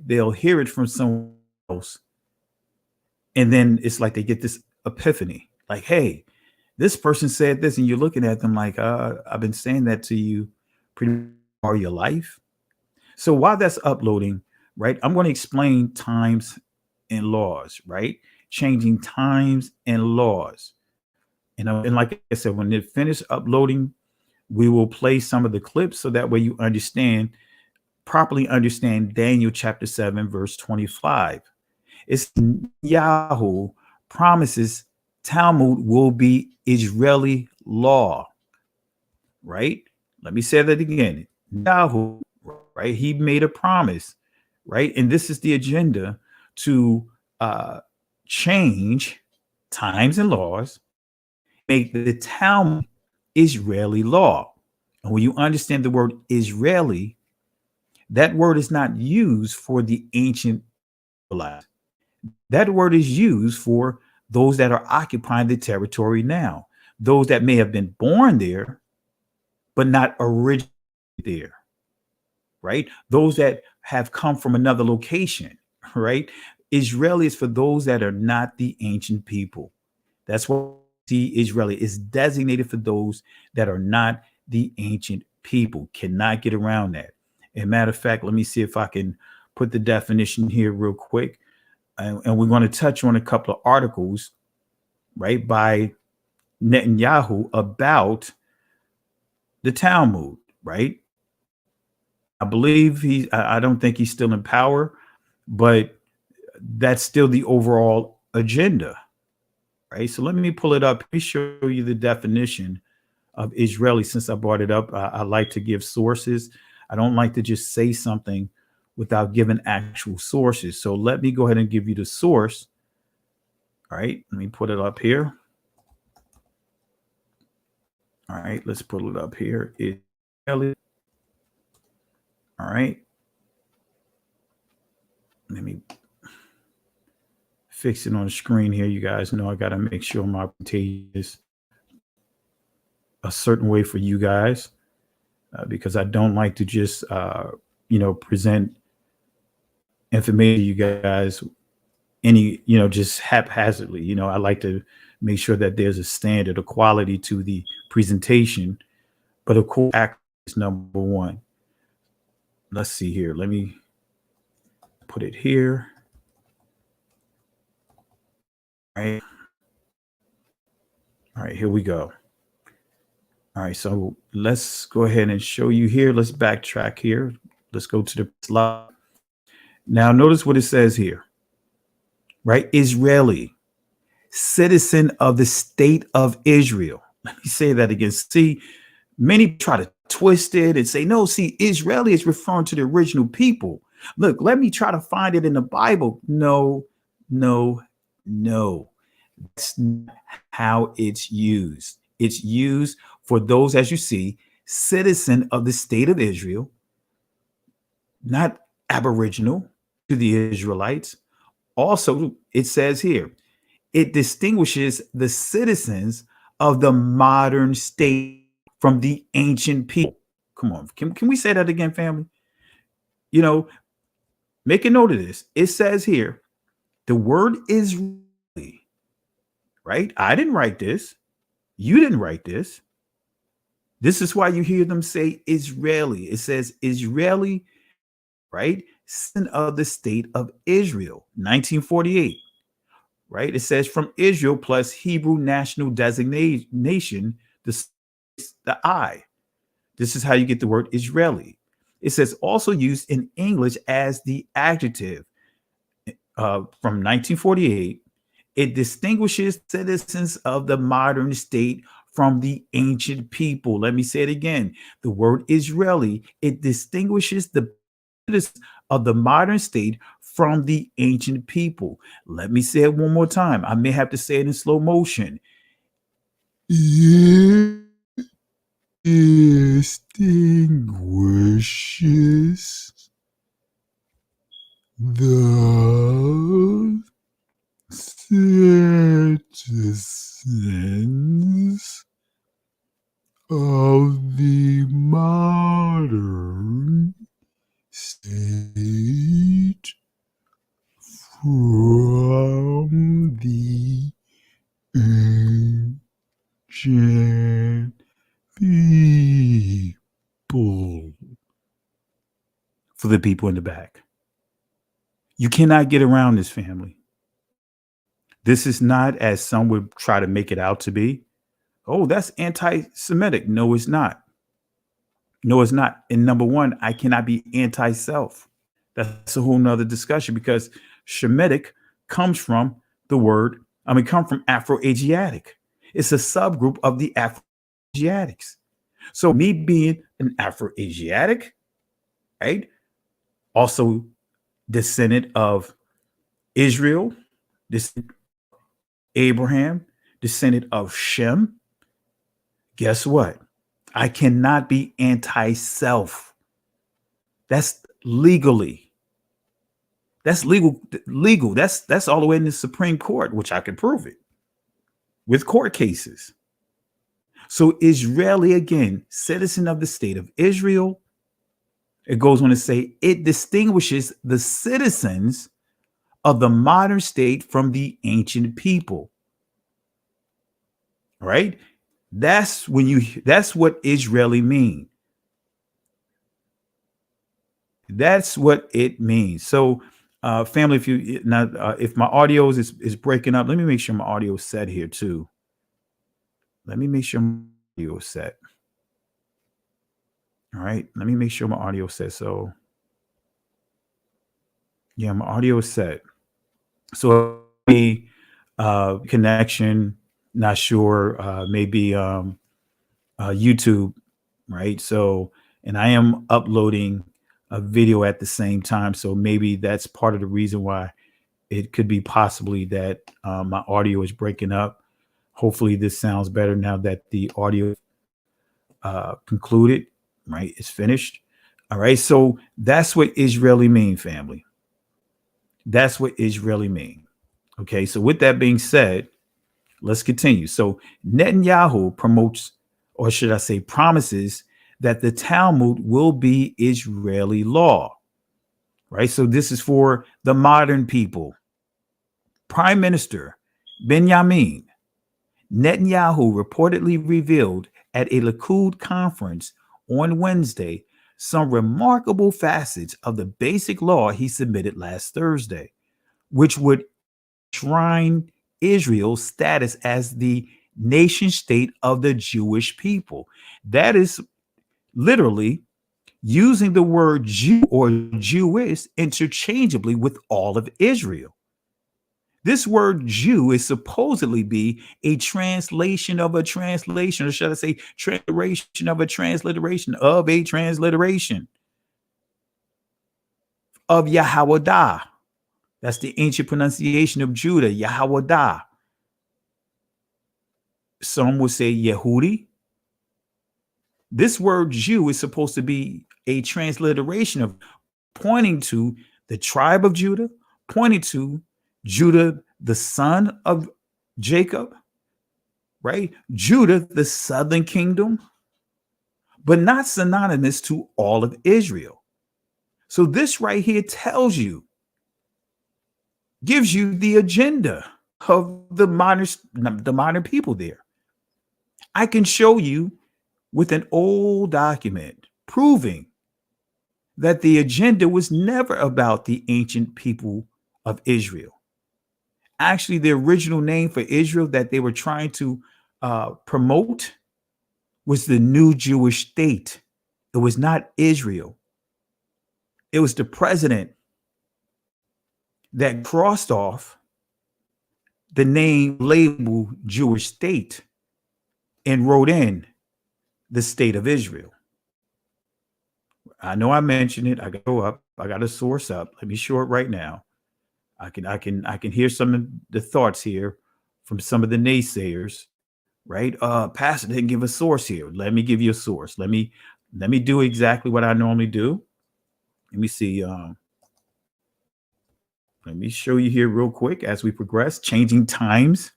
they'll hear it from someone else. And then it's like they get this epiphany, like, hey, this person said this, and you're looking at them like, I've been saying that to you pretty much all your life. So while that's uploading, right, I'm going to explain times and laws, right? Changing times and laws. And like I said, when it finishes uploading, we will play some of the clips so that way you understand properly understand Daniel chapter 7, verse 25. It's Yahoo promises Talmud will be Israeli law, right? Let me say that again. Yahoo, right? He made a promise, right? And this is the agenda to change times and laws, make the Talmud Israeli law. And when you understand the word Israeli, that word is not used for the ancient Israelites. That word is used for those that are occupying the territory now, those that may have been born there, but not originally there, right? Those that have come from another location, right? Israeli is for those that are not the ancient people. That's what the Israeli is designated for those that are not the ancient people. Cannot get around that. As a matter of fact, let me see if I can put the definition here real quick. And we're going to touch on a couple of articles, right, by Netanyahu about the Talmud, right? I believe I don't think he's still in power, but that's still the overall agenda, right? So let me pull it up. Let me show you the definition of Israeli. Since I brought it up, I like to give sources. I don't like to just say something without giving actual sources. So let me go ahead and give you the source. All right, let me put it up here. All right, let's pull it up here. Israeli. All right. Let me fix it on the screen here. You guys know I got to make sure my presentation is a certain way for you guys because I don't like to just, present information to you guys just haphazardly. I like to make sure that there's a standard, a quality to the presentation. But of course, accuracy is number one. Let's see here. Let me put it here. All right, here we go. All right, so let's go ahead and show you here. Let's backtrack here. Let's go to the slide. Now, notice what it says here, right? Israeli, citizen of the state of Israel. Let me say that again. See, many try to twist it and say, no, see, Israeli is referring to the original people. Look, let me try to find it in the Bible. No. That's not how it's used. It's used for those, as you see, citizen of the state of Israel, not aboriginal to the Israelites. Also, it says here, it distinguishes the citizens of the modern state from the ancient people. Come on, can we say that again, family? Make a note of this. It says here, the word Israeli, right? I didn't write this. You didn't write this. This is why you hear them say Israeli. It says Israeli, right? Citizen of the state of Israel, 1948, right? It says from Israel plus Hebrew national designation, the I. This is how you get the word Israeli. It says also used in English as the adjective from 1948. It distinguishes citizens of the modern state from the ancient people. Let me say it again. The word Israeli, it distinguishes the citizens of the modern state from the ancient people. Let me say it one more time. I may have to say it in slow motion. It distinguishes the citizens of the modern state from the ancient people. For the people in the back. You cannot get around this, family. This is not, as some would try to make it out to be, oh, that's anti-Semitic. No, it's not. No, it's not. And number one, I cannot be anti-self. That's a whole nother discussion because Shemitic comes from the word, come from Afro-Asiatic. It's a subgroup of the Afro-Asiatics. So me being an Afro-Asiatic, right? Also descendant of Israel, descendant of Abraham, descendant of Shem. Guess what? I cannot be anti-self. That's legally. That's legal. Legal. That's all the way in the Supreme Court, which I can prove it with court cases. So Israeli, again, citizen of the state of Israel. It goes on to say it distinguishes the citizens of the modern state from the ancient people. Right? That's what Israeli mean. That's what it means. So family, if my audio is breaking up, let me make sure my audio is set here too. Let me make sure my audio is set. All right. Let me make sure my audio is set. So yeah, my audio is set. So the connection, not sure, maybe YouTube, right? So, and I am uploading a video at the same time. So maybe that's part of the reason why it could be possibly that my audio is breaking up. Hopefully this sounds better now that the audio concluded, right? It's finished. All right. So that's what Israeli mean, family. That's what Israeli mean. Okay. So with that being said, let's continue. So Netanyahu promotes, or should I say promises, that the Talmud will be Israeli law, right? So this is for the modern people. Prime Minister Benjamin Netanyahu reportedly revealed at a Likud conference on Wednesday some remarkable facets of the basic law he submitted last Thursday, which would enshrine Israel's status as the nation state of the Jewish people. That is literally using the word Jew or Jewish interchangeably with all of Israel. This word Jew is supposedly be a translation of a translation, or should I say transliteration of a transliteration of a transliteration of Yahwadah. That's the ancient pronunciation of Judah, Yahwadah. Some would say Yehudi. This word Jew is supposed to be a transliteration of pointing to the tribe of Judah, pointing to Judah, the son of Jacob, right? Judah, the southern kingdom, but not synonymous to all of Israel. So this right here tells you, gives you the agenda of the modern people there. I can show you with an old document proving that the agenda was never about the ancient people of Israel. Actually, the original name for Israel that they were trying to promote was the new Jewish state. It was not Israel. It was the president that crossed off the name label Jewish state and wrote in the state of Israel. I know I mentioned it. I got to go up. I got a source up. Let me show it right now. I can hear some of the thoughts here from some of the naysayers, right? Pastor didn't give a source here. Let me give you a source. Let me do exactly what I normally do. Let me see. Let me show you here real quick as we progress. Changing times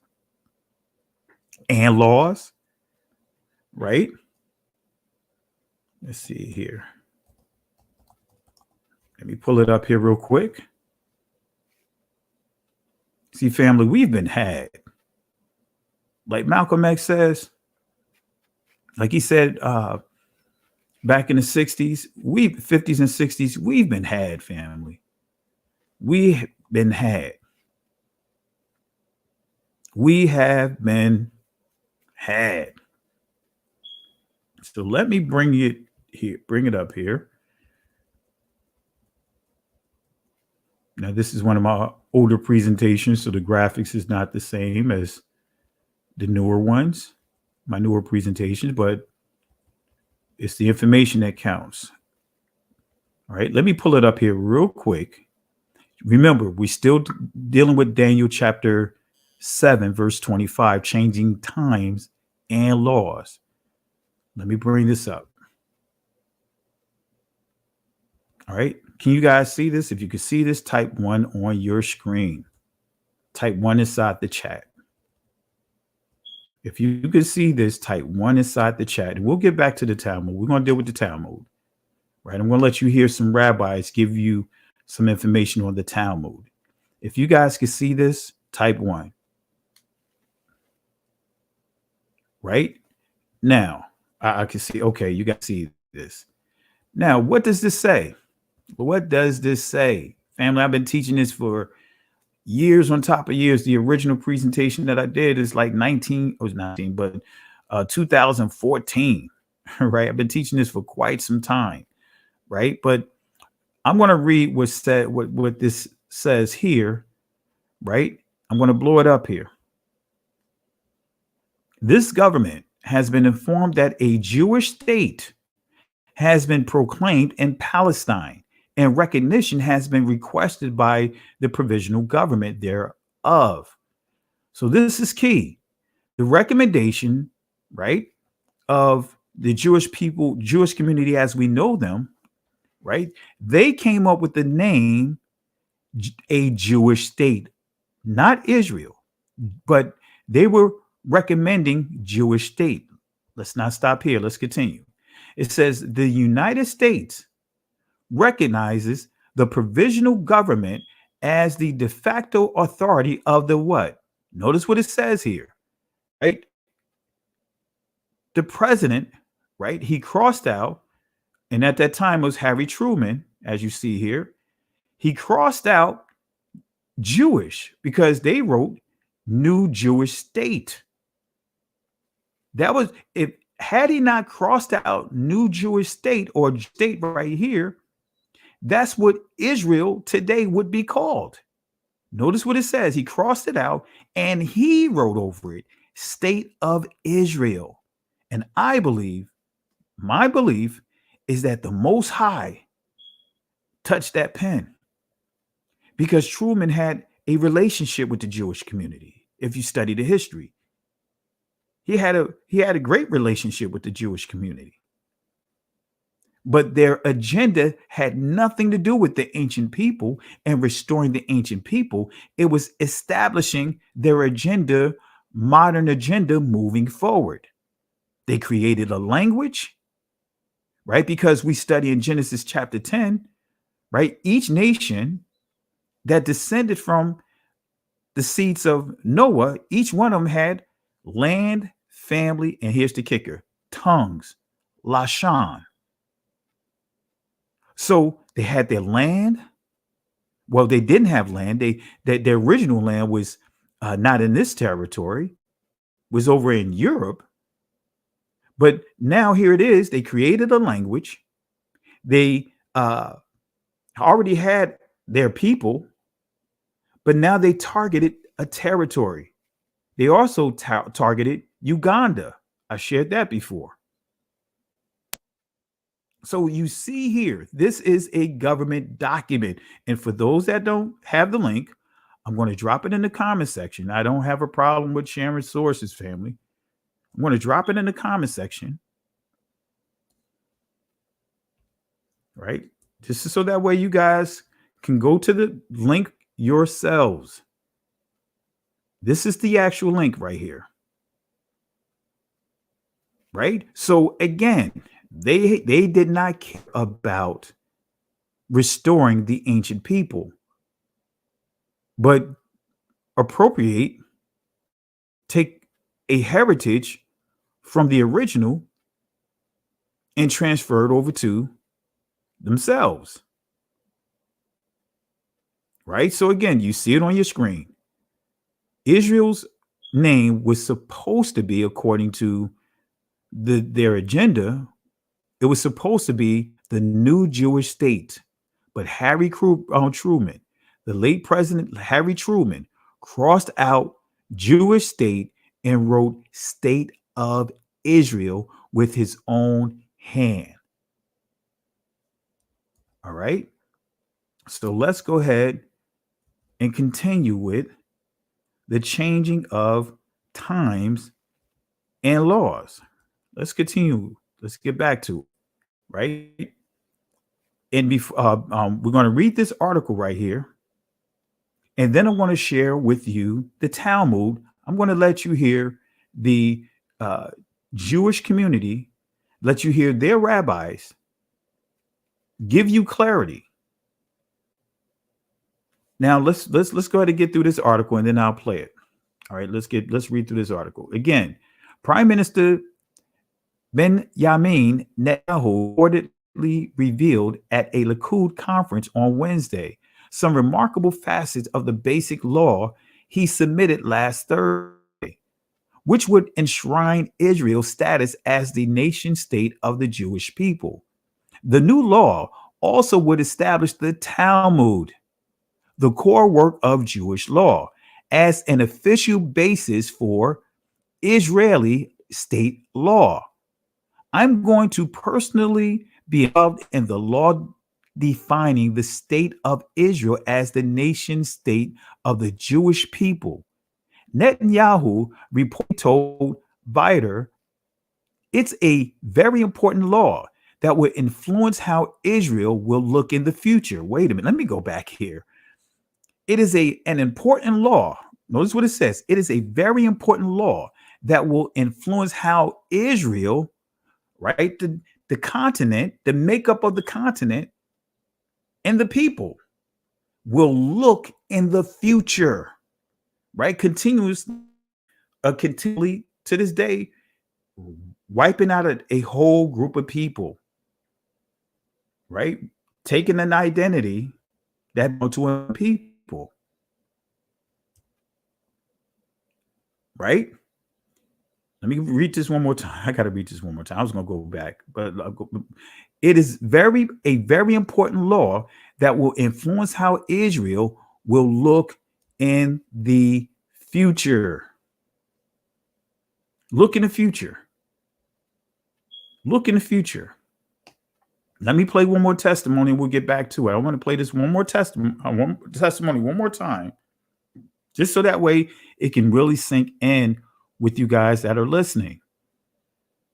and laws, right? Let's see here. Let me pull it up here real quick. See, family, we've been had. Like Malcolm X says, like he said back in the 60s, 50s and 60s, we've been had, family. We've been had. We have been had. So let me bring it here, bring it up here. Now, this is one of my older presentations, so the graphics is not the same as the newer ones, my newer presentations, but it's the information that counts. All right, let me pull it up here real quick. Remember, we're still dealing with Daniel chapter 7, verse 25, changing times and laws. Let me bring this up. All right, can you guys see this? If you can see this, type 1 on your screen. Type 1 inside the chat. If you can see this, type 1 inside the chat. And we'll get back to the Talmud. We're going to deal with the Talmud. Right? I'm going to let you hear some rabbis give you some information on the Talmud. If you guys can see this, type 1. Right? Now, I can see, okay, you guys see this. Now, what does this say? What does this say? Family, I've been teaching this for years on top of years. The original presentation that I did is like 2014, right? I've been teaching this for quite some time, right? But I'm going to read what this says here, right? I'm going to blow it up here. This government has been informed that a Jewish state has been proclaimed in Palestine, and recognition has been requested by the provisional government thereof. So this is key. The recommendation, right, of the Jewish people, Jewish community as we know them, right? They came up with the name a Jewish state, not Israel, but they were recommending Jewish state. Let's not stop here. Let's continue. It says the United States recognizes the provisional government as the de facto authority of the what? Notice what it says here, right? The president, right? He crossed out, and at that time it was Harry Truman, as you see here. He crossed out Jewish because they wrote New Jewish State. That was, if had he not crossed out New Jewish State or state right here, that's what Israel today would be called. Notice what it says. He crossed it out and he wrote over it, State of Israel. And I believe, my belief is that the Most High touched that pen because Truman had a relationship with the Jewish community. If you study the history, he had a great relationship with the Jewish community. But their agenda had nothing to do with the ancient people and restoring the ancient people. It was establishing their agenda, modern agenda moving forward. They created a language, right? Because we study in Genesis chapter 10, right? Each nation that descended from the seeds of Noah, each one of them had land, family, and here's the kicker, tongues, Lashon. So they had their land. Well, they didn't have land. Their original land was not in this territory, was over in Europe. But now here it is. They created a language. They already had their people, but now they targeted a territory. They also targeted Uganda. I shared that before. So you see here, this is a government document. And for those that don't have the link, I'm going to drop it in the comment section. I don't have a problem with sharing sources, family. I'm going to drop it in the comment section. Right? Just so that way you guys can go to the link yourselves. This is the actual link right here. Right? So again, they did not care about restoring the ancient people, but take a heritage from the original and transfer it over to themselves. Right? So again, you see it on your screen. Israel's name was supposed to be, according to their agenda, It was supposed to be the new Jewish state. But Harry Truman, the late President Harry Truman, crossed out Jewish state and wrote State of Israel with his own hand. All right. So let's go ahead and continue with the changing of times and laws. Let's continue. Let's get back to it, right? And before we're going to read this article right here, and then I want to share with you the Talmud. I'm going to let you hear the Jewish community, let you hear their rabbis give you clarity. Now let's go ahead and get through this article, and then I'll play it. All right, let's read through this article again. Prime Minister Benjamin Netanyahu reportedly revealed at a Likud conference on Wednesday some remarkable facets of the basic law he submitted last Thursday, which would enshrine Israel's status as the nation state of the Jewish people. The new law also would establish the Talmud, the core work of Jewish law, as an official basis for Israeli state law. I'm going to personally be involved in the law defining the state of Israel as the nation state of the Jewish people. Netanyahu reportedly told Viter, it's a very important law that will influence how Israel will look in the future. Wait a minute, let me go back here. It is an important law. Notice what it says. It is a very important law that will influence how Israel, right, the continent, the makeup of the continent, and the people will look in the future, right? Continually to this day, wiping out a whole group of people, right? Taking an identity that belongs to a people, right? Let me read this one more time. I got to read this one more time. I was going to go back, but it is a very important law that will influence how Israel will look in the future. Look in the future. Look in the future. Let me play one more testimony and we'll get back to it. I want to play this one more testimony one more time, just so that way it can really sink in with you guys that are listening.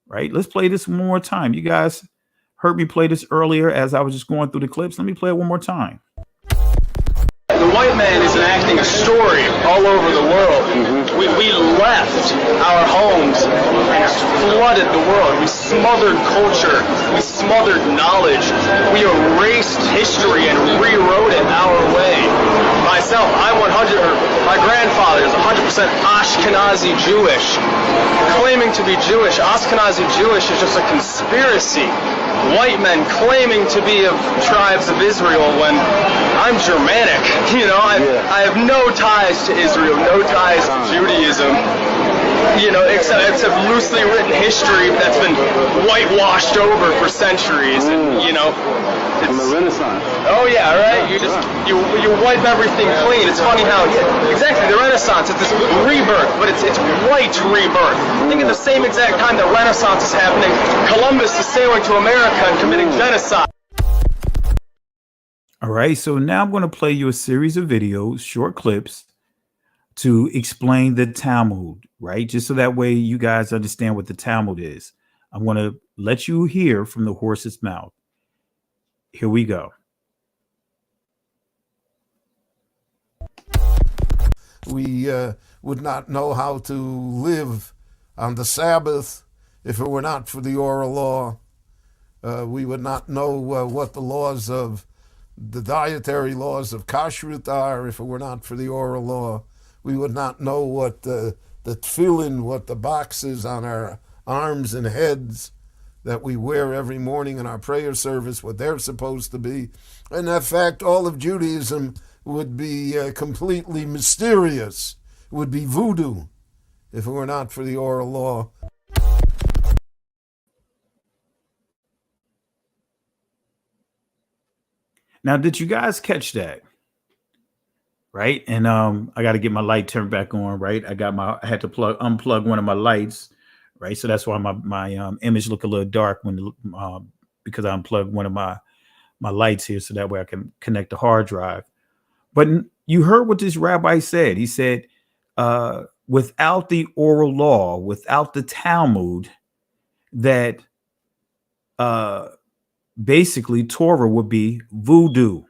Right? Let's play this one more time. You guys heard me play this earlier as I was just going through the clips. Let me play it one more time. The white man is enacting a story all over the world. We left our homes and flooded the world. We smothered culture. We smothered knowledge. We erased history and rewrote it our way. Myself, my grandfather is 100% Ashkenazi Jewish. Claiming to be Jewish, Ashkenazi Jewish is just a conspiracy. White men claiming to be of tribes of Israel when I'm Germanic. You know, I have no ties to Israel, no ties to Judaism. You know, except loosely written history that's been whitewashed over for centuries. And, you know, from the Renaissance. Oh yeah, right. You wipe everything clean. It's funny how exactly the Renaissance is this rebirth, but it's white rebirth. I think at the same exact time the Renaissance is happening, Columbus is sailing to America and committing genocide. All right, so now I'm going to play you a series of videos, short clips, to explain the Talmud, right? Just so that way you guys understand what the Talmud is. I'm going to let you hear from the horse's mouth. Here we go. We would not know how to live on the Sabbath if it were not for the oral law. We would not know what the laws of the dietary laws of kashrut are if it were not for the oral law. We would not know what the tefillin, what the boxes on our arms and heads that we wear every morning in our prayer service, what they're supposed to be. And in fact, all of Judaism would be completely mysterious, would be voodoo if it were not for the oral law. Now, did you guys catch that? Right. And I got to get my light turned back on. Right. I had to unplug one of my lights. Right. So that's why my image look a little dark because I unplugged one of my lights here. So that way I can connect the hard drive. But you heard what this rabbi said. He said, without the oral law, without the Talmud, that basically Torah would be voodoo.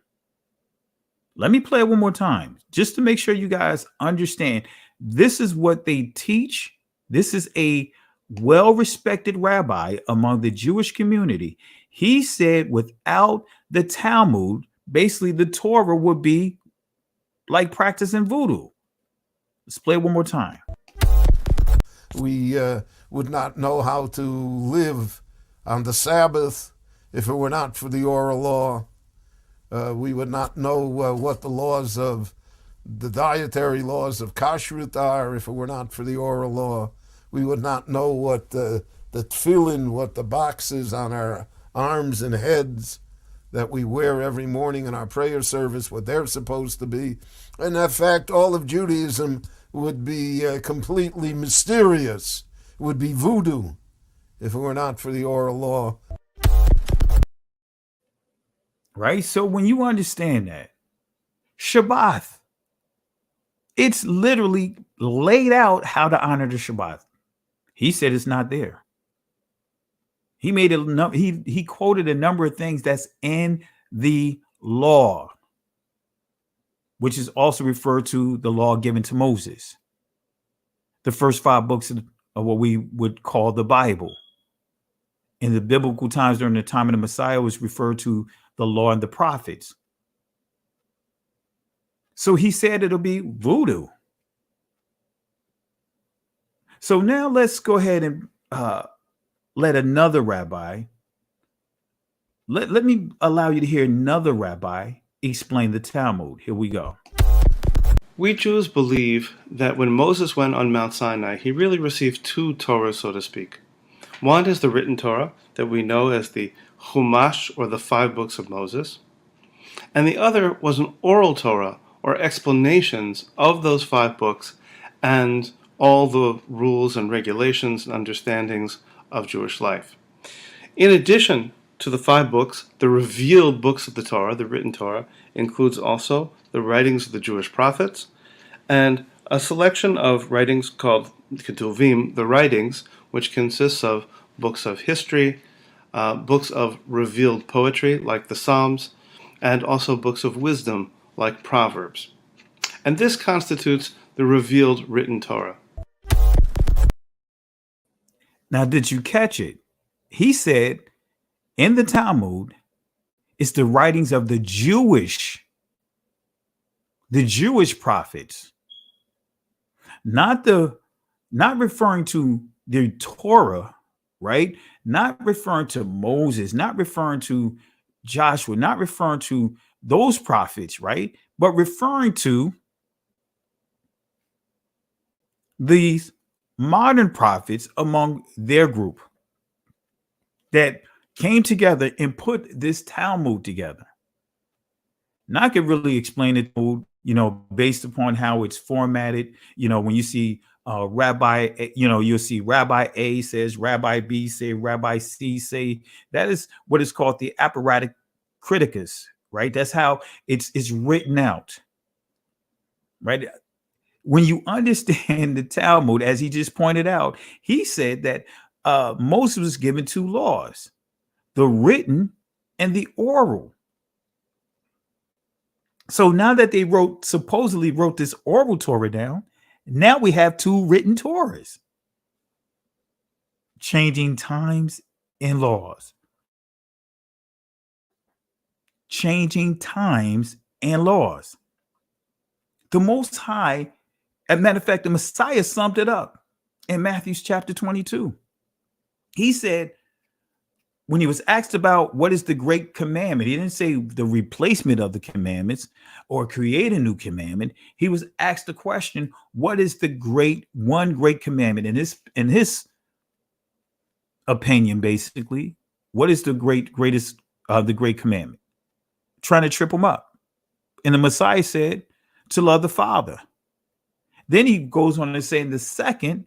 Let me play it one more time, just to make sure you guys understand. This is what they teach. This is a well-respected rabbi among the Jewish community. He said without the Talmud, basically the Torah would be like practicing voodoo. Let's play it one more time. We would not know how to live on the Sabbath if it were not for the oral law. We would not know what the laws of the dietary laws of kashrut are if it were not for the oral law. We would not know what the tefillin, what the boxes on our arms and heads that we wear every morning in our prayer service, what they're supposed to be. And in fact, all of Judaism would be completely mysterious. It would be voodoo if it were not for the oral law. Right? So when you understand that, Shabbat, it's literally laid out how to honor the Shabbat. He said it's not there. He made he quoted a number of things that's in the law, which is also referred to the law given to Moses. The first 5 books of what we would call the Bible. In the biblical times during the time of the Messiah was referred to the law and the prophets. So he said it'll be voodoo. So now let's go ahead and let another rabbi, let me allow you to hear another rabbi explain the Talmud. Here we go. We Jews believe that when Moses went on Mount Sinai, he really received 2 Torahs, so to speak. One is the written Torah that we know as the Chumash, or the 5 books of Moses. And the other was an oral Torah, or explanations of those 5 books and all the rules and regulations and understandings of Jewish life. In addition to the 5 books, the revealed books of the Torah, the written Torah, includes also the writings of the Jewish prophets and a selection of writings called Ketuvim, the writings, which consists of books of history, books of revealed poetry like the Psalms, and also books of wisdom like Proverbs. And this constitutes the revealed written Torah. Now, did you catch it? He said in the Talmud, it's the writings of the Jewish prophets, not referring to the Torah, right? Not referring to Moses, not referring to Joshua, not referring to those prophets, right? But referring to these modern prophets among their group that came together and put this Talmud together. Now I could really explain it, based upon how it's formatted. When you see Rabbi, you'll see Rabbi A says, Rabbi B say, Rabbi C say. That is what is called the apparatic criticus, right? That's how it's written out, right? When you understand the Talmud, as he just pointed out, he said that Moses was given 2 laws, the written and the oral. So now that they supposedly wrote this oral Torah down, now we have 2 written Torahs. Changing times and laws. Changing times and laws. The Most High, as a matter of fact, the Messiah summed it up in Matthew chapter 22. He said, when he was asked about what is the great commandment, he didn't say the replacement of the commandments or create a new commandment. He was asked the question, what is the one great commandment? In his opinion, basically, what is the great commandment? trying to trip him up. And the Messiah said to love the Father. Then he goes on to say in the second,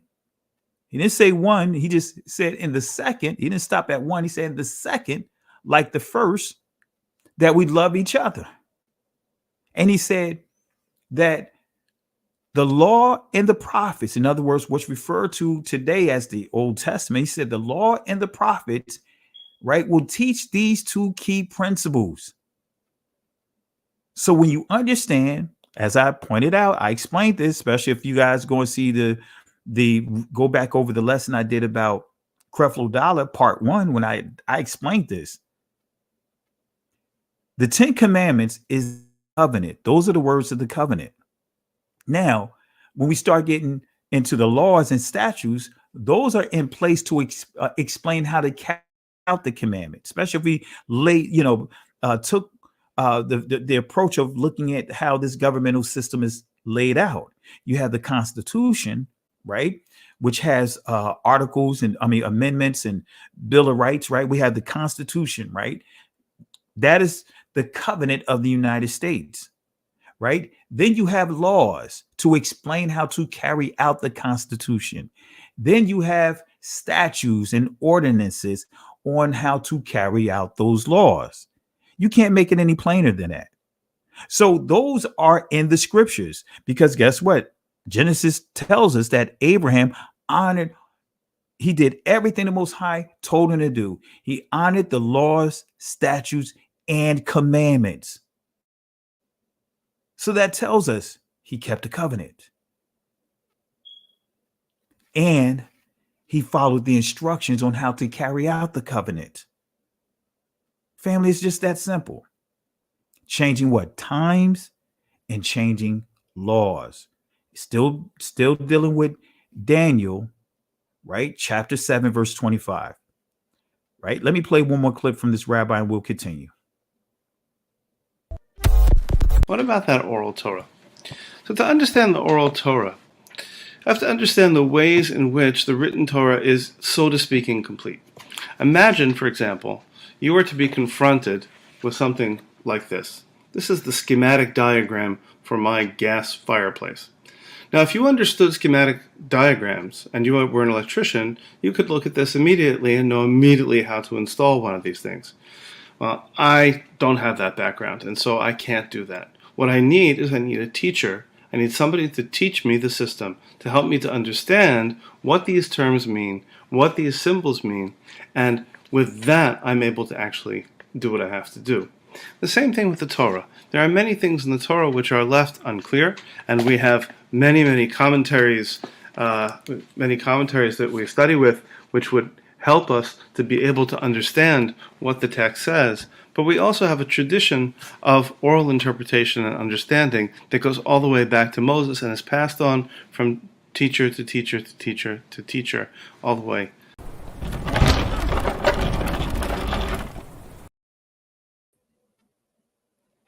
he didn't say one, he just said in the second, he didn't stop at one, he said in the second, like the first, that we love each other. And he said that the law and the prophets, in other words, what's referred to today as the Old Testament, he said the law and the prophets, right, will teach these two key principles. So when you understand, as I pointed out, I explained this, especially if you guys go and see the go back over the lesson I did about Creflo Dollar part 1, when I explained this. The 10 Commandments is covenant. Those are the words of the covenant. Now, when we start getting into the laws and statutes, those are in place to explain how to carry out the commandment, especially if we took the approach of looking at how this governmental system is laid out. You have the Constitution, right, which has articles and amendments and Bill of Rights, right? We have the Constitution, right? That is the covenant of the United States, right? Then you have laws to explain how to carry out the Constitution. Then you have statutes and ordinances on how to carry out those laws. You can't make it any plainer than that. So those are in the scriptures, because guess what? Genesis tells us that Abraham he did everything the Most High told him to do. He honored the laws, statutes, and commandments. So that tells us he kept the covenant. And he followed the instructions on how to carry out the covenant. Family, it's just that simple. Changing what? Times and changing laws. Still dealing with Daniel, right? Chapter 7, verse 25. Right? Let me play one more clip from this rabbi and we'll continue. What about that oral Torah? So to understand the oral Torah, I have to understand the ways in which the written Torah is, so to speak, incomplete. Imagine, for example, you were to be confronted with something like this. This is the schematic diagram for my gas fireplace. Now, if you understood schematic diagrams and you were an electrician, you could look at this immediately and know immediately how to install one of these things. Well, I don't have that background, and so I can't do that. What I need is a teacher. I need somebody to teach me the system, to help me to understand what these terms mean, what these symbols mean, and with that, I'm able to actually do what I have to do. The same thing with the Torah. There are many things in the Torah which are left unclear, and we have many commentaries that we study with, which would help us to be able to understand what the text says. But we also have a tradition of oral interpretation and understanding that goes all the way back to Moses and is passed on from teacher to teacher to teacher to teacher, all the way.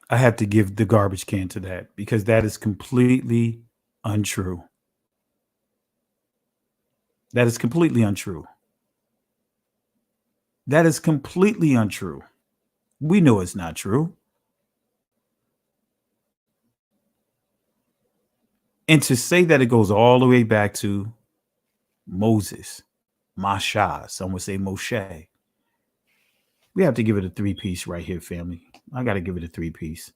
I have to give the garbage can to that, because that is completely untrue. That is completely untrue. That is completely untrue. We know it's not true. And to say that it goes all the way back to Moses, Masha, some would say Moshe. We have to give it a 3-piece right here, family. I got to give it a 3-piece.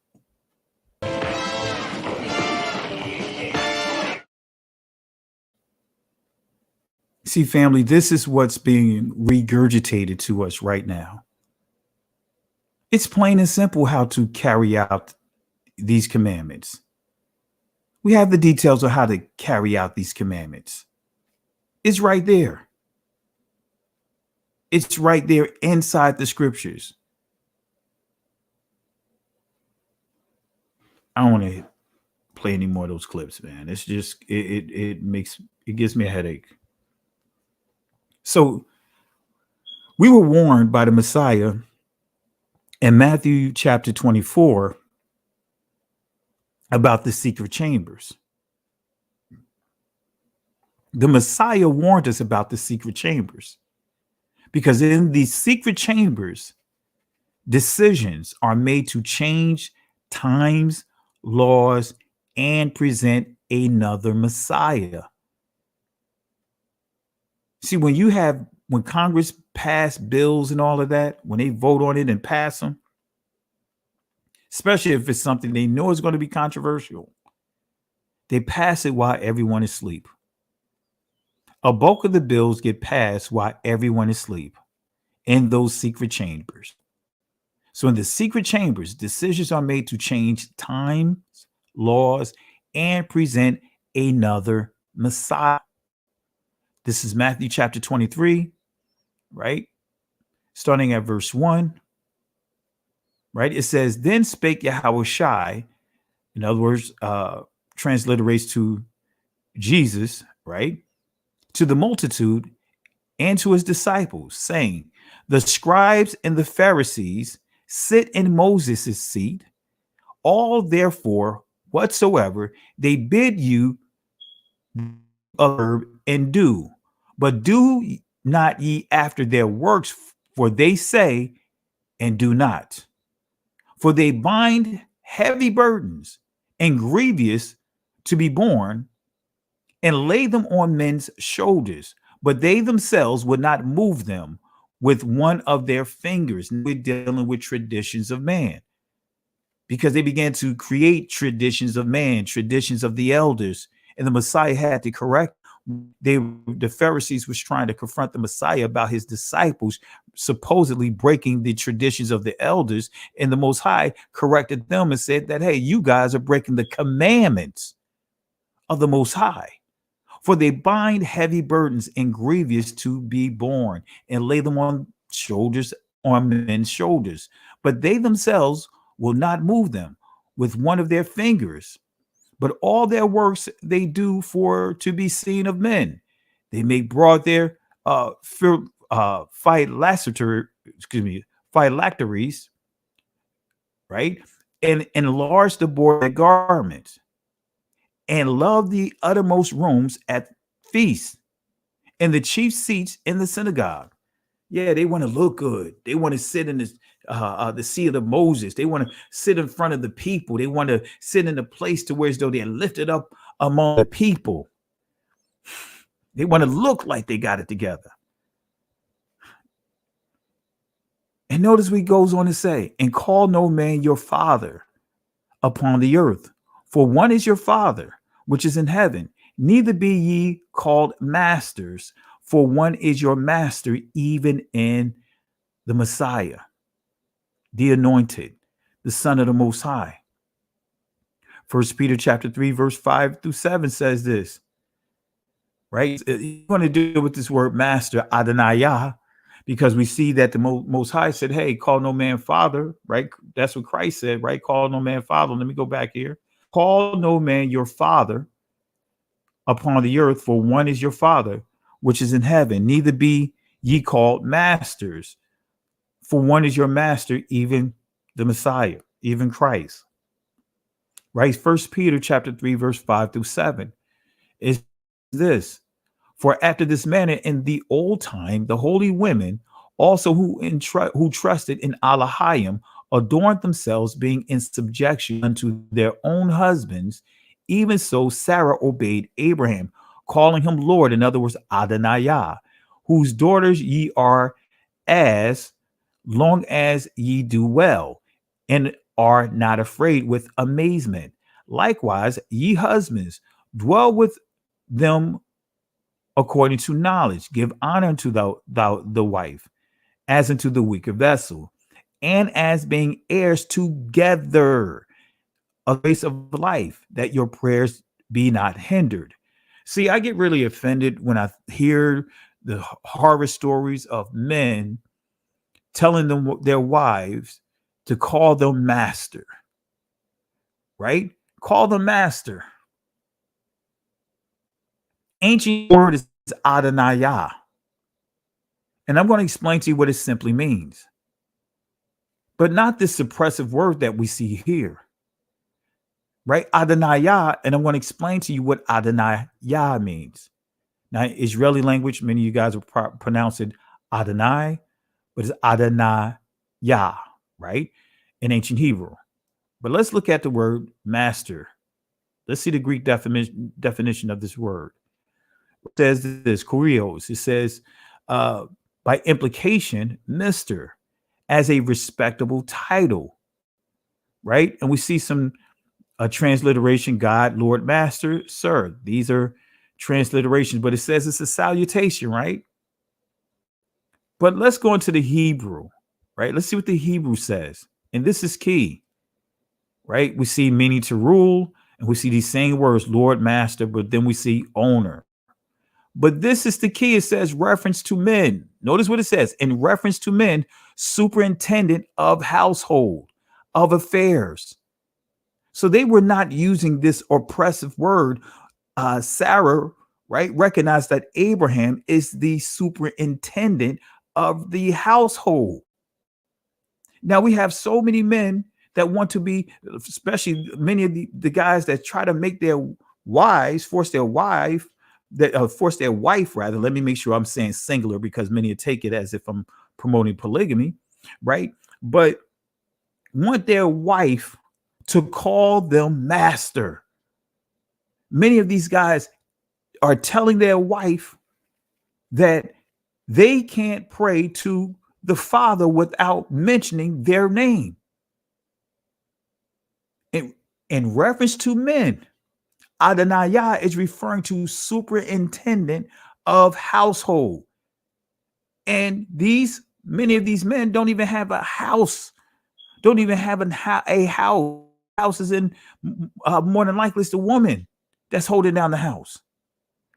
See, family, this is what's being regurgitated to us right now. It's plain and simple how to carry out these commandments. We have the details of how to carry out these commandments. It's right there. It's right there inside the scriptures. I don't want to play any more of those clips, man. It's just, it gives me a headache. So we were warned by the Messiah in Matthew chapter 24 about the secret chambers. The Messiah warned us about the secret chambers, because in these secret chambers, decisions are made to change times, laws, and present another Messiah. See, when Congress pass bills and all of that, when they vote on it and pass them, especially if it's something they know is going to be controversial, they pass it while everyone is asleep. A bulk of the bills get passed while everyone is asleep in those secret chambers. So in the secret chambers, decisions are made to change times, laws, and present another Messiah. This is Matthew chapter 23, right? Starting at verse 1, right? It says, then spake Yahushai, in other words, transliterates to Jesus, right? To the multitude and to his disciples, saying, the scribes and the Pharisees sit in Moses' seat. All therefore, whatsoever they bid you observe and do, but do not ye after their works, for they say and do not. For they bind heavy burdens and grievous to be borne, and lay them on men's shoulders, but they themselves would not move them with one of their fingers. We're dealing with traditions of man, because they began to create traditions of man, traditions of the elders, and the Messiah had to correct. The Pharisees was trying to confront the Messiah about his disciples supposedly breaking the traditions of the elders, and the Most High corrected them and said that, hey, you guys are breaking the commandments of the Most High. For they bind heavy burdens and grievous to be borne, and lay them on men's shoulders, but they themselves will not move them with one of their fingers. But all their works they do for to be seen of men. They make broad their phylacteries, right? And enlarge the border of their garments, and love the uttermost rooms at feasts, and the chief seats in the synagogue. Yeah, they want to look good. They want to sit in the seat of Moses. They want to sit in front of the people. They want to sit in a place to where as though they're lifted up among the people. They want to look like they got it together. And notice what he goes on to say, and call no man your father upon the earth, for one is your Father, which is in heaven. Neither be ye called masters, for one is your master, even in the Messiah, the anointed, the Son of the Most High. 1 Peter chapter 3, verse 5 through 7 says this, right? You're going to deal with this word master, Adonai, because we see that the Most High said, hey, call no man father, right? That's what Christ said, right? Call no man father. Let me go back here. Call no man your father upon the earth, for one is your Father, which is in heaven. Neither be ye called masters, for one is your master, even the Messiah, even Christ. Right? 1 Peter chapter 3, verse 5 through 7 is this. For after this manner in the old time, the holy women also who trusted in Elohim adorned themselves, being in subjection unto their own husbands. Even so, Sarah obeyed Abraham, calling him Lord, in other words, Adonai, whose daughters ye are, as long as ye do well, and are not afraid with amazement. Likewise, ye husbands, dwell with them according to knowledge. Give honor unto the wife, as unto the weaker vessel, and as being heirs together of the grace of life, that your prayers be not hindered. See, I get really offended when I hear the horror stories of men telling them their wives to call them master, right? Call them master. Ancient word is Adonai. And I'm going to explain to you what it simply means. But not this suppressive word that we see here. Right? Adonai, and I'm going to explain to you what Adonai means. Now, Israeli language, many of you guys will pronounce it Adonai, but it's Adonai, right? In ancient Hebrew. But let's look at the word master. Let's see the Greek definition of this word. It says this, kurios. It says, by implication, Mr. as a respectable title, right? And we see some transliteration, God, Lord, Master, Sir. These are transliterations, but it says it's a salutation, right? But let's go into the Hebrew, right? Let's see what the Hebrew says. And this is key, right? We see meaning to rule, and we see these same words, Lord, Master, but then we see owner. But this is the key. It says reference to men. Notice what it says. In reference to men, superintendent of household, of affairs. So they were not using this oppressive word. Sarah, right, recognized that Abraham is the superintendent of the household. Now we have so many men that want to be, especially many of the guys that try to make their wives, force their wife rather. Let me make sure I'm saying singular because many take it as if I'm promoting polygamy, right? But want their wife to call them master. Many of these guys are telling their wife that they can't pray to the Father without mentioning their name. In reference to men, Adonai is referring to superintendent of household. And many of these men don't even have a house, don't even have a house. House is in more than likely it's the woman that's holding down the house,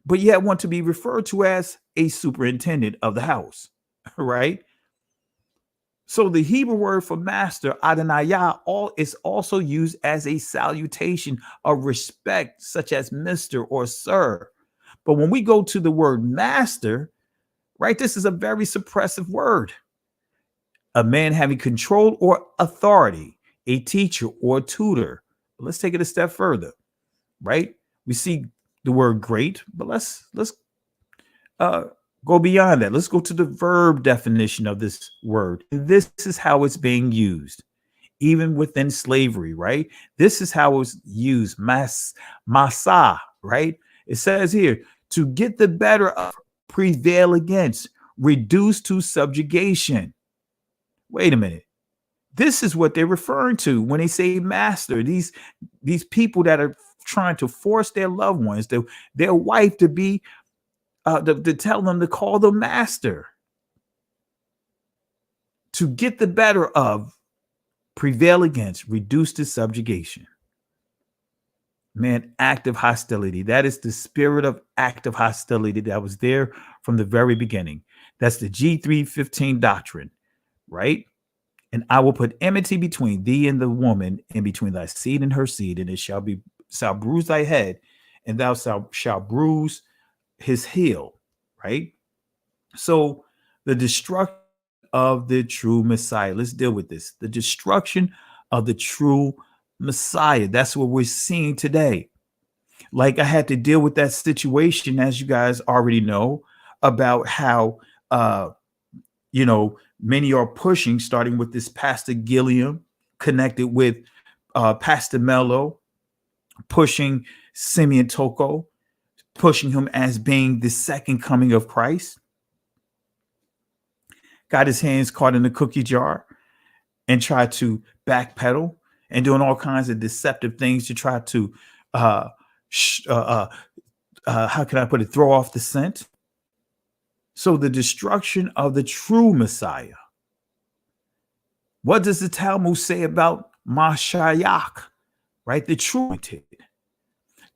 but yet want to be referred to as a superintendent of the house, right? So the Hebrew word for master, Adonai, is also used as a salutation of respect, such as Mr. or Sir. But when we go to the word master, right, this is a very suppressive word. A man having control or authority, a teacher or tutor. But let's take it a step further, right? We see the word great, but let's go beyond that. Let's go to the verb definition of this word. And this is how it's being used, even within slavery, right? This is how it's used, masa, right? It says here, to get the better of, prevail against, reduce to subjugation. Wait a minute. This is what they're referring to when they say master. These people that are trying to force their loved ones, their wife to be to tell them to call them master. To get the better of, prevail against, reduce to subjugation. Man, active hostility. That is the spirit of active hostility that was there from the very beginning. That's the G3:15 doctrine, right? And I will put enmity between thee and the woman, and between thy seed and her seed, and it shall bruise thy head, and thou shalt bruise his heel, right? So the destruction of the true Messiah. Let's deal with this. The destruction of the true Messiah. That's what we're seeing today. Like I had to deal with that situation, as you guys already know, about how many are pushing, starting with this Pastor Gilliam, connected with Pastor Mello, pushing Simeon Toko, pushing him as being the second coming of Christ. Got his hands caught in the cookie jar and tried to backpedal and doing all kinds of deceptive things to try to, how can I put it, throw off the scent. So the destruction of the true Messiah. What does the Talmud say about Mashiach, right? The true.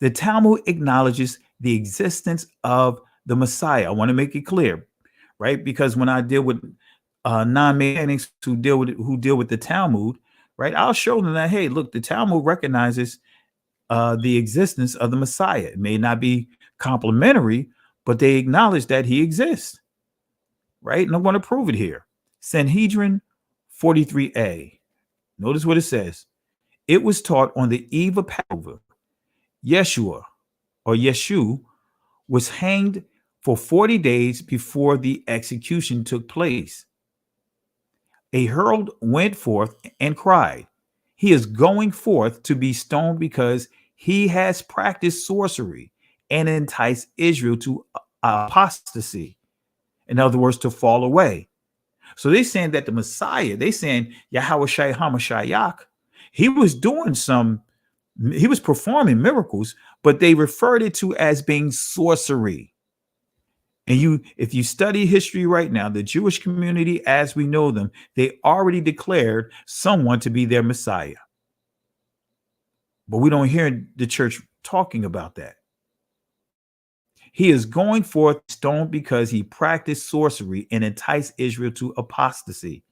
The Talmud acknowledges the existence of the Messiah. I want to make it clear, right? Because when I deal with non-messianics who deal with the Talmud, right, I'll show them that, hey, look, the Talmud recognizes the existence of the Messiah. It may not be complimentary, but they acknowledge that he exists, right? And I'm going to prove it here. Sanhedrin 43a. Notice what it says. It was taught on the eve of Passover. Yeshua, or Yeshu, was hanged for 40 days before the execution took place. A herald went forth and cried, "He is going forth to be stoned because he has practiced sorcery and enticed Israel to apostasy." In other words, to fall away. So they're saying that the Messiah, they saying Yahweh Shai HaMashiach, he was doing he was performing miracles, but they referred it to as being sorcery. And if you study history right now, the Jewish community as we know them, they already declared someone to be their Messiah. But we don't hear the church talking about that. He is going forth stoned because he practiced sorcery and enticed Israel to apostasy.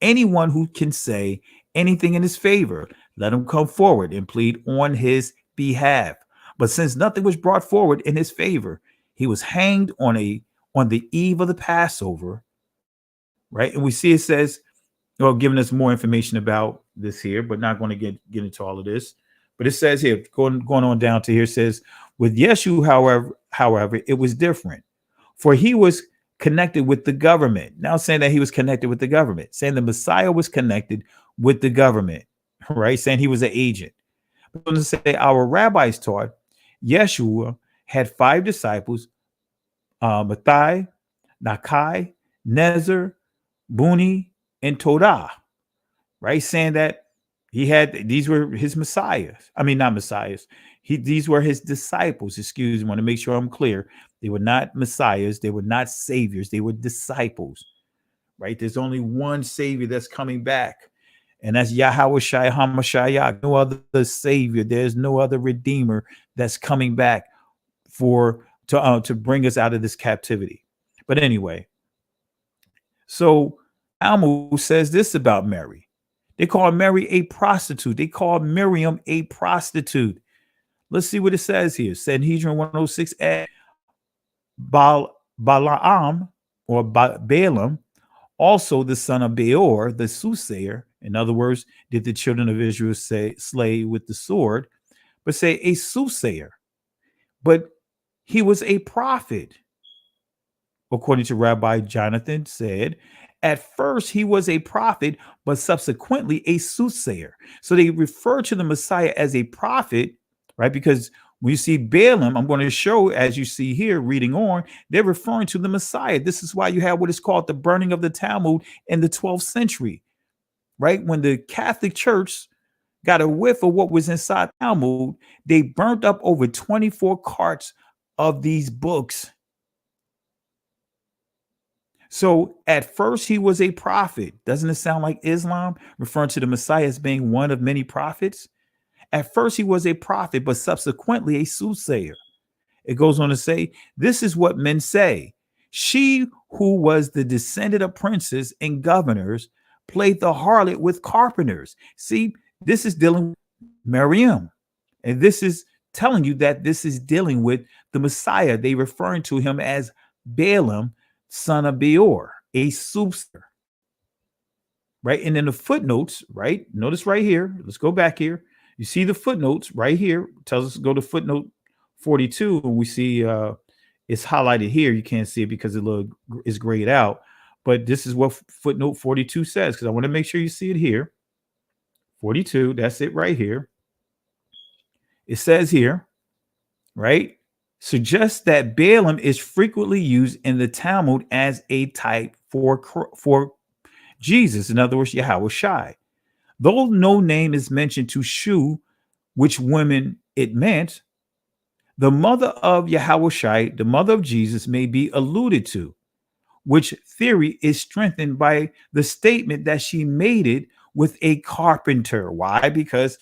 Anyone who can say anything in his favor, let him come forward and plead on his behalf. But since nothing was brought forward in his favor, he was hanged on the eve of the Passover, right? And we see it says, well, giving us more information about this here, but not going to get into all of this. But it says here, going on down to here, says, with Yeshua, however, it was different, for he was connected with the government. Now saying that he was connected with the government, saying the Messiah was connected with the government, right? Saying he was an agent. But to say our rabbis taught Yeshua had 5 disciples, Mathai, Nakai, Nezer, Buni, and Todah, right? Saying that these were his messiahs. I mean, not messiahs. These were his disciples. Excuse me. I want to make sure I'm clear. They were not messiahs. They were not saviors. They were disciples, right? There's only one savior that's coming back, and that's Yahweh Shai HaMashiach. No other savior. There's no other redeemer that's coming back to bring us out of this captivity. But anyway, so Talmud says this about Mary. They call Mary a prostitute. They call Miriam a prostitute. Let's see what it says here. Sanhedrin 106a. Balaam or Balaam, also the son of Beor, the soothsayer. In other words, did the children of Israel slay with the sword? But say a soothsayer. But he was a prophet. According to Rabbi Jonathan said, at first he was a prophet, but subsequently a soothsayer. So they refer to the Messiah as a prophet, right? Because when you see Balaam, I'm going to show, as you see here, reading on, they're referring to the Messiah. This is why you have what is called the burning of the Talmud in the 12th century, right? When the Catholic Church got a whiff of what was inside Talmud, they burnt up over 24 carts of these books. So at first he was a prophet. Doesn't it sound like Islam, referring to the Messiah as being one of many prophets? At first he was a prophet, but subsequently a soothsayer. It goes on to say, this is what men say. She who was the descendant of princes and governors played the harlot with carpenters. See, this is dealing with Miriam. And this is telling you that this is dealing with the Messiah. They referring to him as Balaam, son of Beor, a soothsayer. Right. And in the footnotes, right? Notice right here. Let's go back here. You see the footnotes right here. It tells us to go to footnote 42. And we see it's highlighted here. You can't see it because it's grayed out. But this is what footnote 42 says, because I want to make sure you see it here. 42. That's it right here. It says here, right? Suggests that Balaam is frequently used in the Talmud as a type for Jesus. In other words, Yahweh Shai. Though no name is mentioned to shew which women it meant, the mother of Yahweh Shai, the mother of Jesus, may be alluded to, which theory is strengthened by the statement that she made it with a carpenter. Why? Because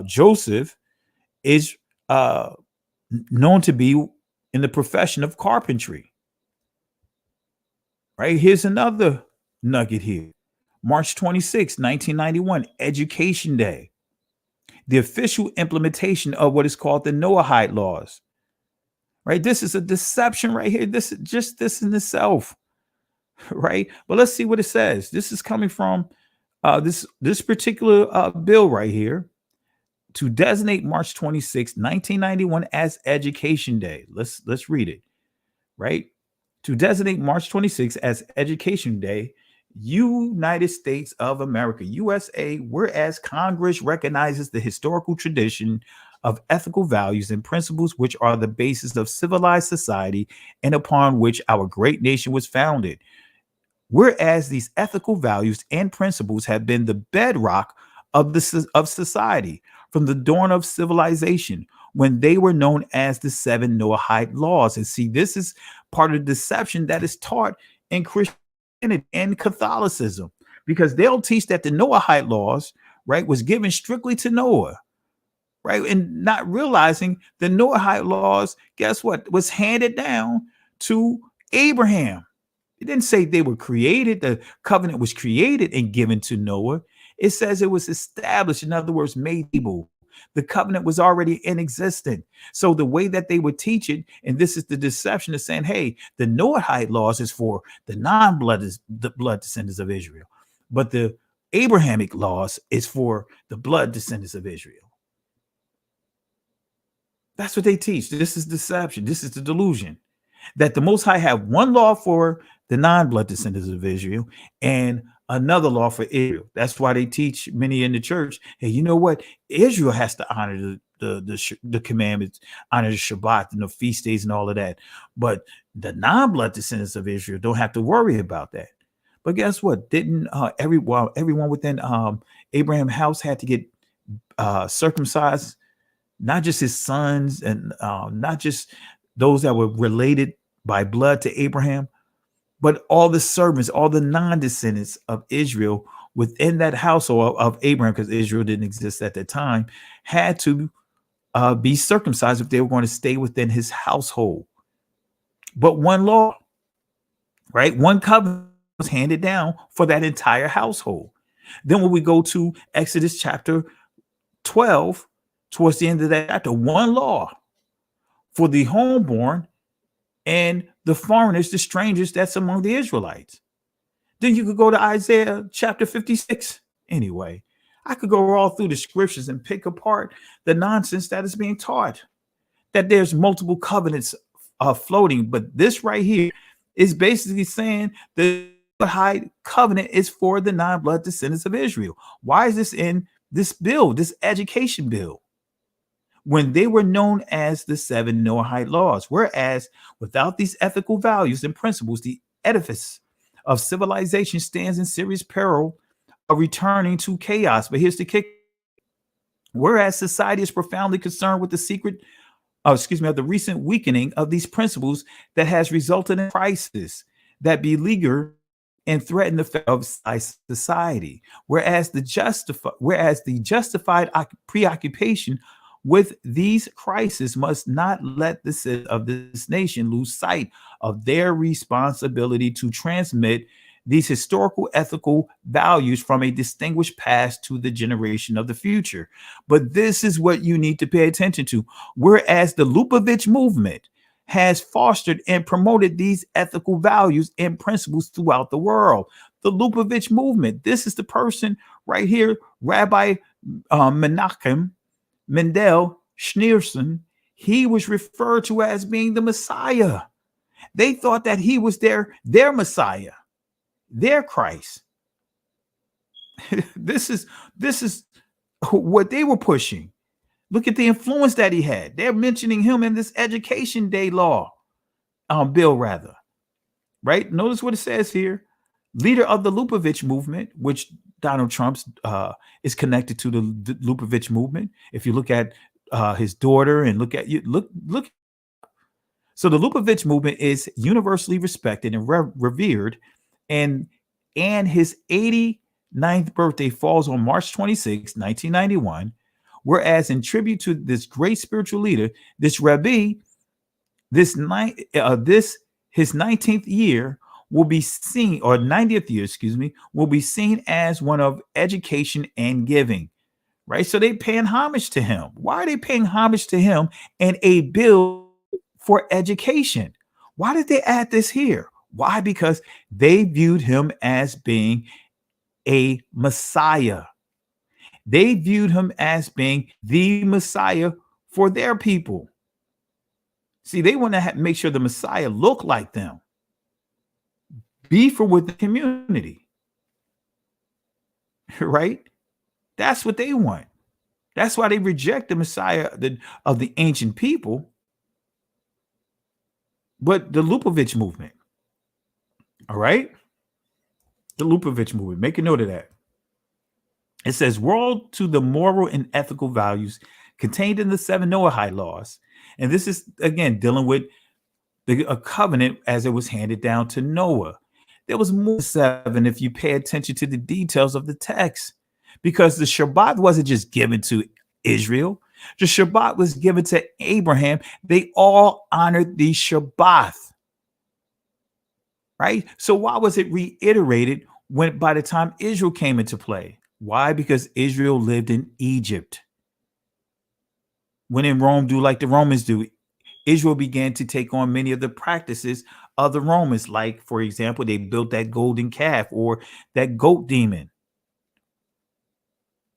Joseph is known to be in the profession of carpentry. Right? Here's another nugget here. March 26, 1991, Education Day. The official implementation of what is called the Noahide laws. Right? This is a deception right here. This is just this in itself. Right? But let's see what it says. This is coming from this particular bill right here, to designate March 26, 1991 as Education Day. Let's read it, right? To designate March 26 as Education Day, United States of America, USA, whereas Congress recognizes the historical tradition of ethical values and principles which are the basis of civilized society and upon which our great nation was founded. Whereas these ethical values and principles have been the bedrock of society from the dawn of civilization, when they were known as the seven Noahide laws. And see, this is part of the deception that is taught in Christianity and Catholicism, because they'll teach that the Noahide laws, right, was given strictly to Noah, right, and not realizing the Noahide laws, guess what, was handed down to Abraham. It didn't say they were created. The covenant was created and given to Noah. It says it was established. In other words, made able. The covenant was already in existence. So the way that they would teach it, and this is the deception, is saying, hey, the Noahide laws is for the blood descendants of Israel, but the Abrahamic laws is for the blood descendants of Israel. That's what they teach. This is deception. This is the delusion that the Most High have one law for the non-blood descendants of Israel and another law for Israel. That's why they teach many in the church, hey, you know what? Israel has to honor the commandments, honor the Shabbat and the feast days and all of that. But the non-blood descendants of Israel don't have to worry about that. But guess what? Didn't everyone within Abraham's house had to get circumcised? Not just his sons and not just those that were related by blood to Abraham, but all the servants, all the non-descendants of Israel within that household of Abraham, because Israel didn't exist at that time, had to be circumcised if they were going to stay within his household. But one law, right? One covenant was handed down for that entire household. Then when we go to Exodus chapter 12, towards the end of that chapter, one law for the homeborn and the foreigners, the strangers that's among the Israelites. Then you could go to Isaiah chapter 56. Anyway, I could go all through the scriptures and pick apart the nonsense that is being taught, that there's multiple covenants floating. But this right here is basically saying the high covenant is for the non-blood descendants of Israel. Why is this in this bill, this education bill, when they were known as the seven Noahide laws? Whereas without these ethical values and principles, the edifice of civilization stands in serious peril of returning to chaos. But here's the kick. Whereas society is profoundly concerned with the recent weakening of these principles that has resulted in crisis that beleaguer and threaten the faith of society. Whereas the justified preoccupation with these crises must not let the citizens of this nation lose sight of their responsibility to transmit these historical ethical values from a distinguished past to the generation of the future. But this is what you need to pay attention to. Whereas the Lubavitch movement has fostered and promoted these ethical values and principles throughout the world. The Lubavitch movement, this is the person right here, Rabbi Menachem Mendel Schneerson. He was referred to as being the Messiah. They thought that he was their Messiah, their Christ. This is what they were pushing. Look at the influence that he had. They're mentioning him in this Education Day law bill, rather. Right? Notice what it says here. Leader of the Lubavitch movement, which Donald Trump is connected to the Lubavitch movement. If you look at his daughter and look. So the Lubavitch movement is universally respected and revered, and his 89th birthday falls on March 26, 1991. Whereas in tribute to this great spiritual leader, this Rabbi, his 19th year will be seen, or 90th year, will be seen as one of education and giving, right? So they're paying homage to him. Why are they paying homage to him and a bill for education? Why did they add this here? Why? Because they viewed him as being a Messiah. They viewed him as being the Messiah for their people. See, they want to make sure the Messiah looked like them. Be for with the community. right? That's what they want. That's why they reject the Messiah of the ancient people. But the Lubavitch movement, all right? The Lubavitch movement, make a note of that. It says, world to the moral and ethical values contained in the 7 Noahide laws. And this is, again, dealing with a covenant as it was handed down to Noah. There was more than 7 if you pay attention to the details of the text, because the Shabbat wasn't just given to Israel. The Shabbat was given to Abraham. They all honored the Shabbat, right? So why was it reiterated when by the time Israel came into play? Why? Because Israel lived in Egypt. When in Rome, do like the Romans do. Israel began to take on many of the practices of the Romans. Like, for example, they built that golden calf or that goat demon.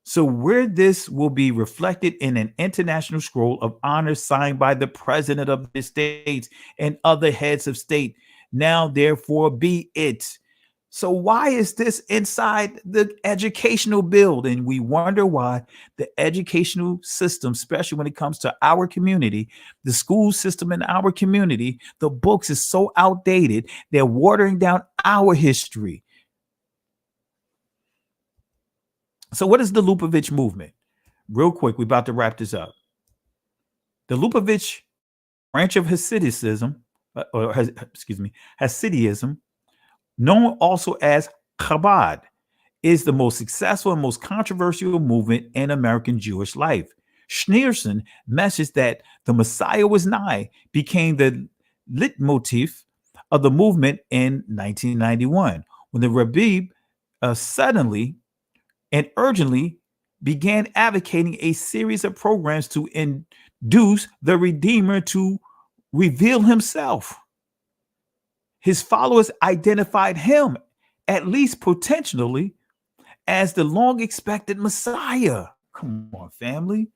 So where this will be reflected in an international scroll of honor signed by the president of the states and other heads of state. Now, therefore, be it. So why is this inside the educational bill? And we wonder why the educational system, especially when it comes to our community, the school system in our community, the books is so outdated. They're watering down our history. So what is the Lubavitch movement? Real quick, we're about to wrap this up. The Lubavitch branch of Hasidism, Hasidism, known also as Chabad, is the most successful and most controversial movement in American Jewish life. Schneerson message that the Messiah was nigh became the leitmotif of the movement in 1991, when the Rebbe suddenly and urgently began advocating a series of programs to induce the Redeemer to reveal himself. His followers identified him, at least potentially, as the long-expected Messiah. Come on, family.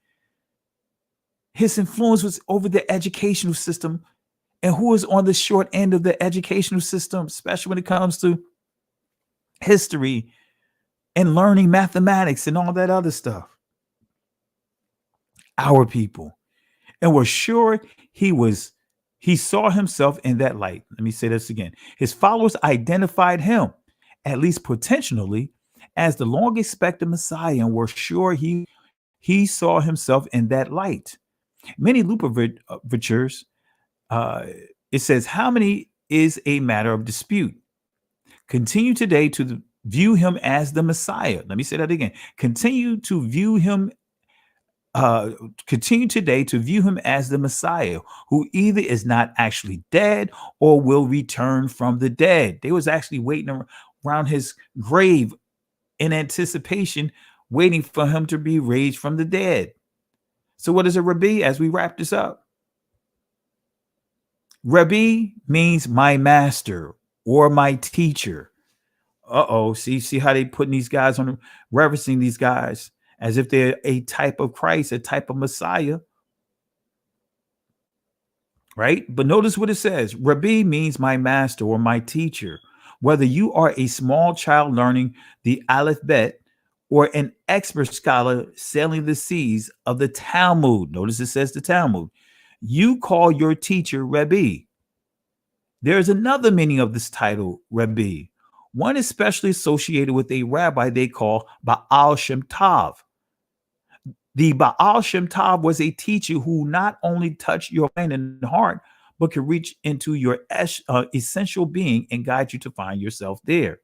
His influence was over the educational system. And who is on the short end of the educational system, especially when it comes to history and learning mathematics and all that other stuff? Our people. And we're sure he saw himself in that light. Let me say this again. His followers identified him, at least potentially, as the long-expected Messiah, and were sure he saw himself in that light. Many Lubavitchers, it says, how many is a matter of dispute. Continue today to view him as the Messiah. Let me say that again. Continue today to view him as the Messiah, who either is not actually dead or will return from the dead. They was actually waiting around his grave in anticipation, waiting for him to be raised from the dead. So what is a Rabbi as we wrap this up? Rabbi means my master or my teacher. See how they putting these guys on, referencing these guys as if they're a type of Christ, a type of Messiah, right? But notice what it says. Rabbi means my master or my teacher. Whether you are a small child learning the Aleph Bet or an expert scholar sailing the seas of the Talmud, notice it says the Talmud, you call your teacher Rabbi. There is another meaning of this title, Rabbi, one especially associated with a rabbi they call Baal Shem Tov. The Baal Shem Tov was a teacher who not only touched your mind and heart, but could reach into your essential being and guide you to find yourself there.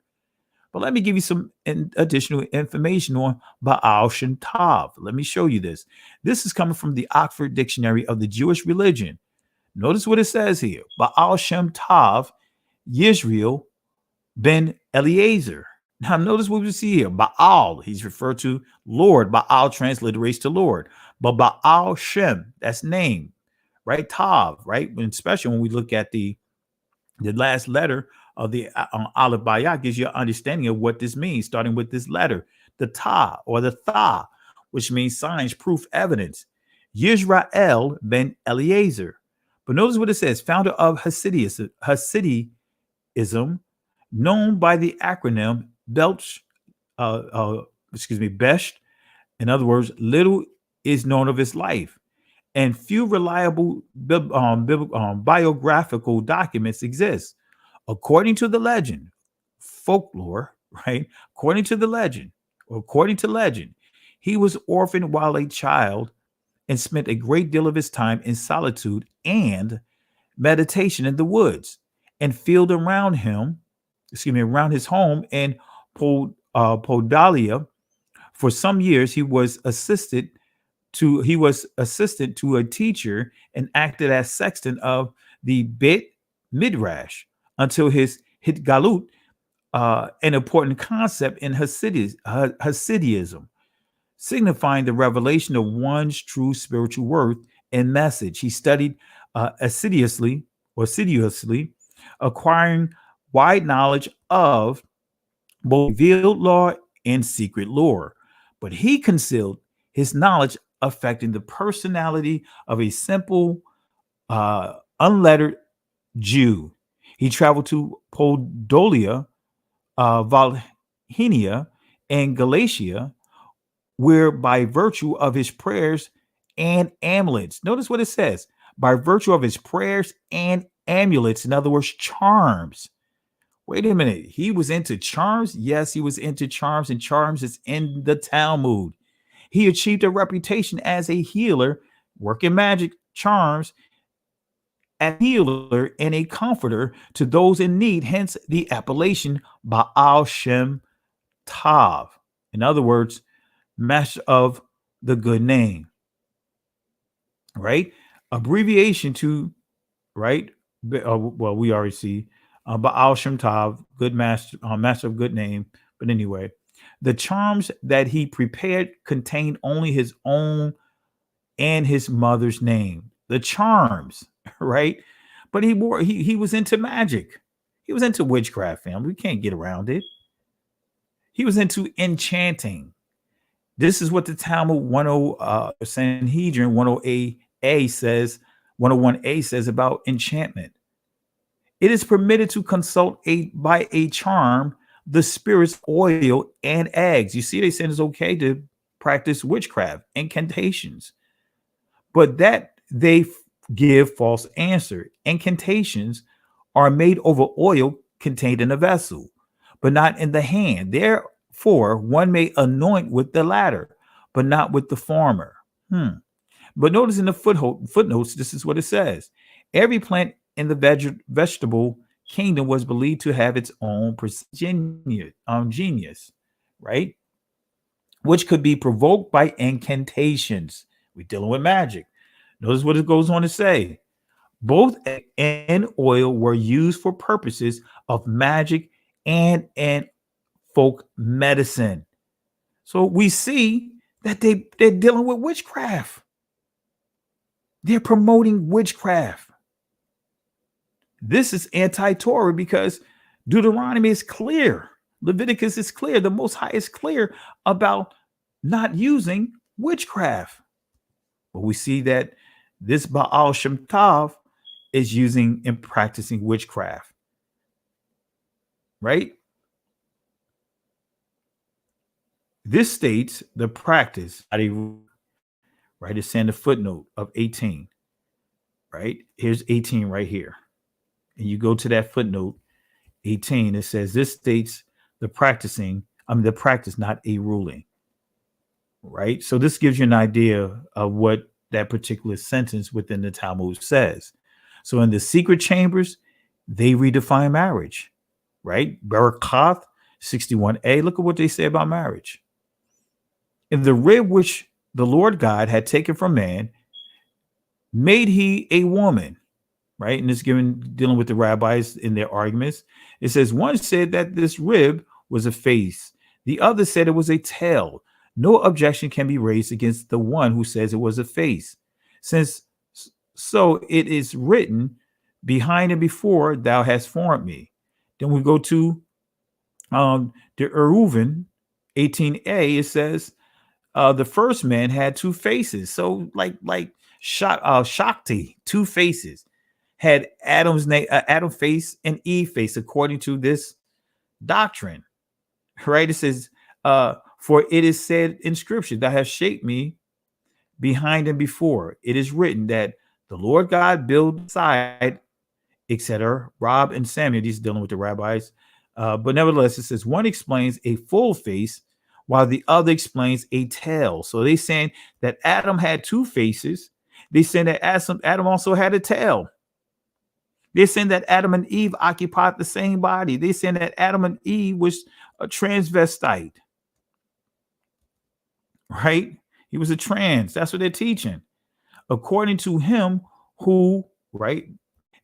But let me give you some additional information on Baal Shem Tov. Let me show you this. This is coming from the Oxford Dictionary of the Jewish Religion. Notice what it says here. Baal Shem Tov, Yisrael ben Eliezer. Now notice what we see here. Baal, he's referred to Lord. Baal transliterates to Lord. But Baal Shem, that's name, right? Tav, right? Especially when we look at the last letter of the Aleph Bayah, gives you an understanding of what this means, starting with this letter, the Ta or the Tha, which means signs, proof, evidence. Yisrael ben Eliezer. But notice what it says, founder of Hasidism, known by the acronym Besht. In other words, little is known of his life, and few reliable biographical documents exist. According to the legend, folklore, right? According to legend, he was orphaned while a child and spent a great deal of his time in solitude and meditation in the woods and field around his home in Podalia. For some years, he was assistant to a teacher and acted as sexton of the Beit Midrash until his Hitgalut, an important concept in Hasidism, signifying the revelation of one's true spiritual worth and message. He studied assiduously, acquiring wide knowledge of both revealed law and secret lore, but he concealed his knowledge affecting the personality of a simple, unlettered Jew. He traveled to Podolia, Valhynia, and Galatia, where by virtue of his prayers and amulets, notice what it says, by virtue of his prayers and amulets, in other words, charms. Wait a minute. He was into charms? Yes, he was into charms, and charms is in the Talmud. He achieved a reputation as a healer, working magic, charms, a healer, and a comforter to those in need, hence the appellation Baal Shem Tav. In other words, master of the good name, right? Abbreviation to, right? Well, we already see Baal Shem Tav, good master, master of good name. But anyway, the charms that he prepared contained only his own and his mother's name. The charms, right? But he was into magic. He was into witchcraft, family. We can't get around it. He was into enchanting. This is what the Talmud Sanhedrin 108a says, 101a says about enchantment. It is permitted to consult by a charm the spirit's oil and eggs. You see, they said it's okay to practice witchcraft, incantations, but that they give false answer. Incantations are made over oil contained in a vessel, but not in the hand. Therefore, one may anoint with the latter, but not with the former. But notice in the footnotes, this is what it says. Every plant in the vegetable kingdom was believed to have its own genius, right? Which could be provoked by incantations. We're dealing with magic. Notice what it goes on to say. Both egg and oil were used for purposes of magic and folk medicine. So we see that they're dealing with witchcraft. They're promoting witchcraft. This is anti-Torah because Deuteronomy is clear. Leviticus is clear. The Most High is clear about not using witchcraft. But we see that this Baal Shem Tav is using and practicing witchcraft. Right? This states the practice, right? It's in the footnote of 18. Right? Here's 18 right here. And you go to that footnote 18, it says this states the practice, not a ruling. Right? So this gives you an idea of what that particular sentence within the Talmud says. So in the secret chambers, they redefine marriage. Right? Barakoth 61a, look at what they say about marriage. In the rib which the Lord God had taken from man, made he a woman. Right? And it's dealing with the rabbis in their arguments. It says one said that this rib was a face. The other said it was a tail. No objection can be raised against the one who says it was a face, since so it is written, behind and before thou hast formed me. Then we go to the Eruvin 18a. It says the first man had two faces. So like Shakti, two faces. Had Adam's name, Adam face and Eve face, according to this doctrine, right? It says, For it is said in scripture, thou hast shaped me behind and before. It is written that the Lord God build side, etc. Rob and Samuel, these are dealing with the rabbis. But nevertheless, it says one explains a full face while the other explains a tail. So they saying that Adam had two faces. They saying that Adam also had a tail. They're saying that Adam and Eve occupied the same body. They're saying that Adam and Eve was a transvestite, right? He was a trans. That's what they're teaching. According to him who, right?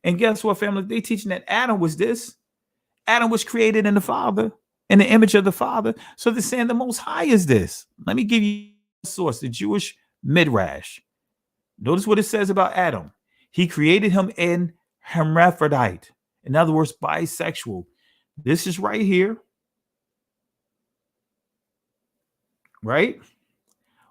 And guess what, family? They teaching that Adam was this. Adam was created in the Father, in the image of the Father. So they're saying the Most High is this. Let me give you a source, the Jewish Midrash. Notice what it says about Adam. He created him in hermaphrodite. In other words, bisexual. This is right here. Right?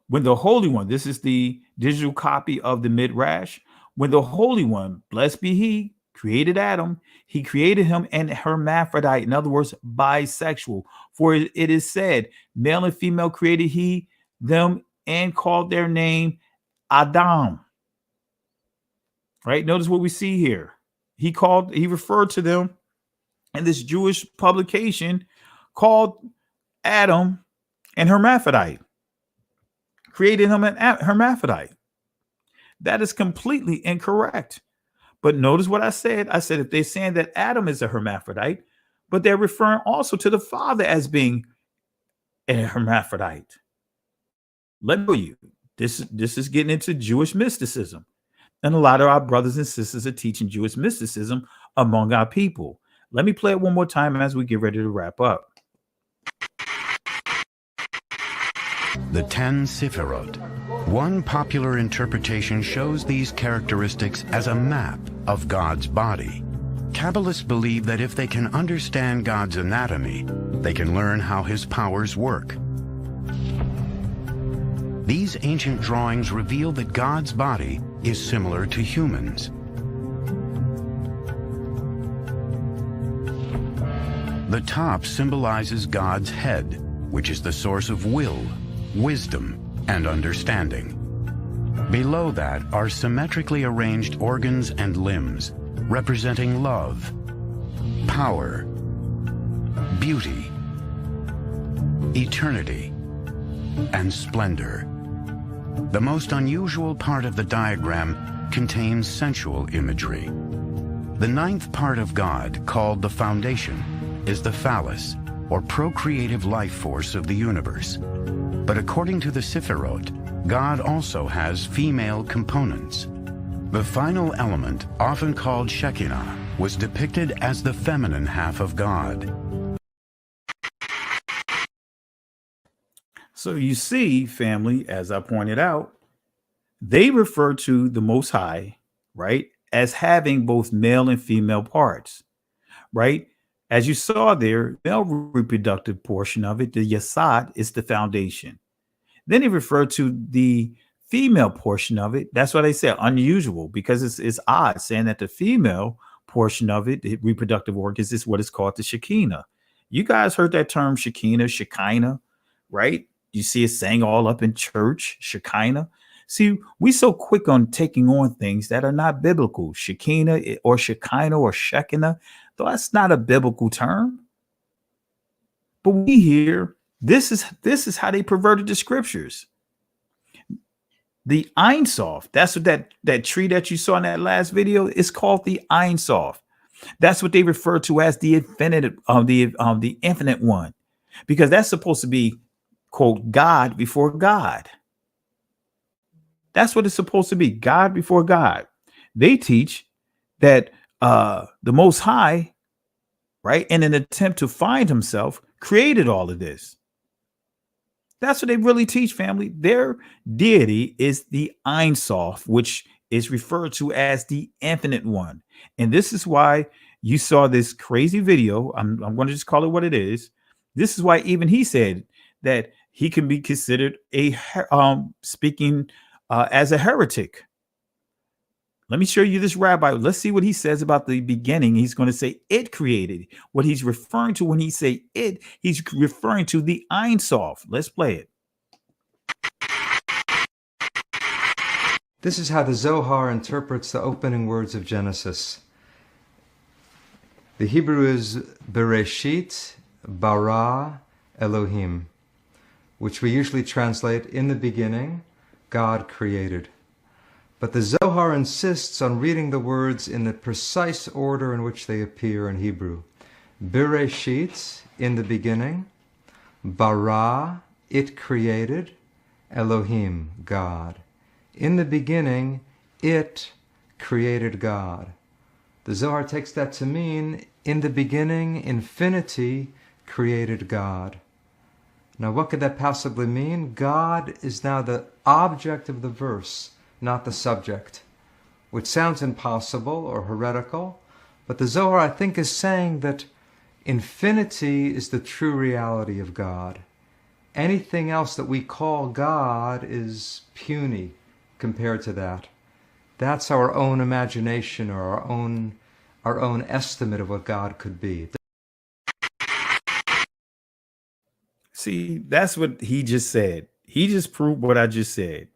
When the Holy One, this is the digital copy of the Midrash. When the Holy One, blessed be he, created Adam, he created him in hermaphrodite. In other words, bisexual. For it is said, male and female created he them and called their name Adam. Right? Notice what we see here. He referred to them in this Jewish publication called Adam and hermaphrodite. Created him an hermaphrodite. That is completely incorrect. But notice what I said. I said if they're saying that Adam is a hermaphrodite, but they're referring also to the Father as being a hermaphrodite. Let me tell you, this is getting into Jewish mysticism. And a lot of our brothers and sisters are teaching Jewish mysticism among our people. Let me play it one more time as we get ready to wrap up. The 10 Sifirot. One popular interpretation shows these characteristics as a map of God's body. Kabbalists believe that if they can understand God's anatomy, they can learn how his powers work. These ancient drawings reveal that God's body is similar to humans. The top symbolizes God's head, which is the source of will, wisdom, and understanding. Below that are symmetrically arranged organs and limbs, representing love, power, beauty, eternity, and splendor. The most unusual part of the diagram contains sensual imagery. The ninth part of God, called the foundation, is the phallus, or procreative life force of the universe. But according to the Sifirot, God also has female components. The final element, often called Shekinah, was depicted as the feminine half of God. So you see, family, as I pointed out, they refer to the Most High, right, as having both male and female parts, right? As you saw there, male reproductive portion of it, the Yasad, is the foundation. Then he referred to the female portion of it. That's why they say unusual, because it's odd saying that the female portion of it, the reproductive organs, is what is called the Shekinah. You guys heard that term Shekinah, right? You see it saying all up in church, Shekinah. See, we so quick on taking on things that are not biblical. Shekinah or Shekinah, though that's not a biblical term. But we hear this is how they perverted the scriptures. The Ein Sof, that's what that tree that you saw in that last video is called the Ein Sof. That's what they refer to as the infinite, the infinite one, because that's supposed to be, quote, God before God. That's what it's supposed to be, God before God. They teach that the Most High, right, in an attempt to find himself, created all of this. That's what they really teach, family. Their deity is the Ein Sof, which is referred to as the infinite one. And this is why you saw this crazy video. I'm going to just call it what it is. This is why even he said that he can be considered a speaking as a heretic. Let me show you this rabbi. Let's see what he says about the beginning. He's going to say it created. What he's referring to when he say it, he's referring to the Ein Sof. Let's play it. This is how the Zohar interprets the opening words of Genesis. The Hebrew is Bereshit bara Elohim, which we usually translate in the beginning, God created. But the Zohar insists on reading the words in the precise order in which they appear in Hebrew. Bereshit, in the beginning, bara, it created, Elohim, God. In the beginning, it created God. The Zohar takes that to mean, in the beginning, infinity created God. Now, what could that possibly mean? God is now the object of the verse, not the subject, which sounds impossible or heretical, but the Zohar, I think, is saying that infinity is the true reality of God. Anything else that we call God is puny compared to that. That's our own imagination or our own estimate of what God could be. See, that's what he just said. He just proved what I just said.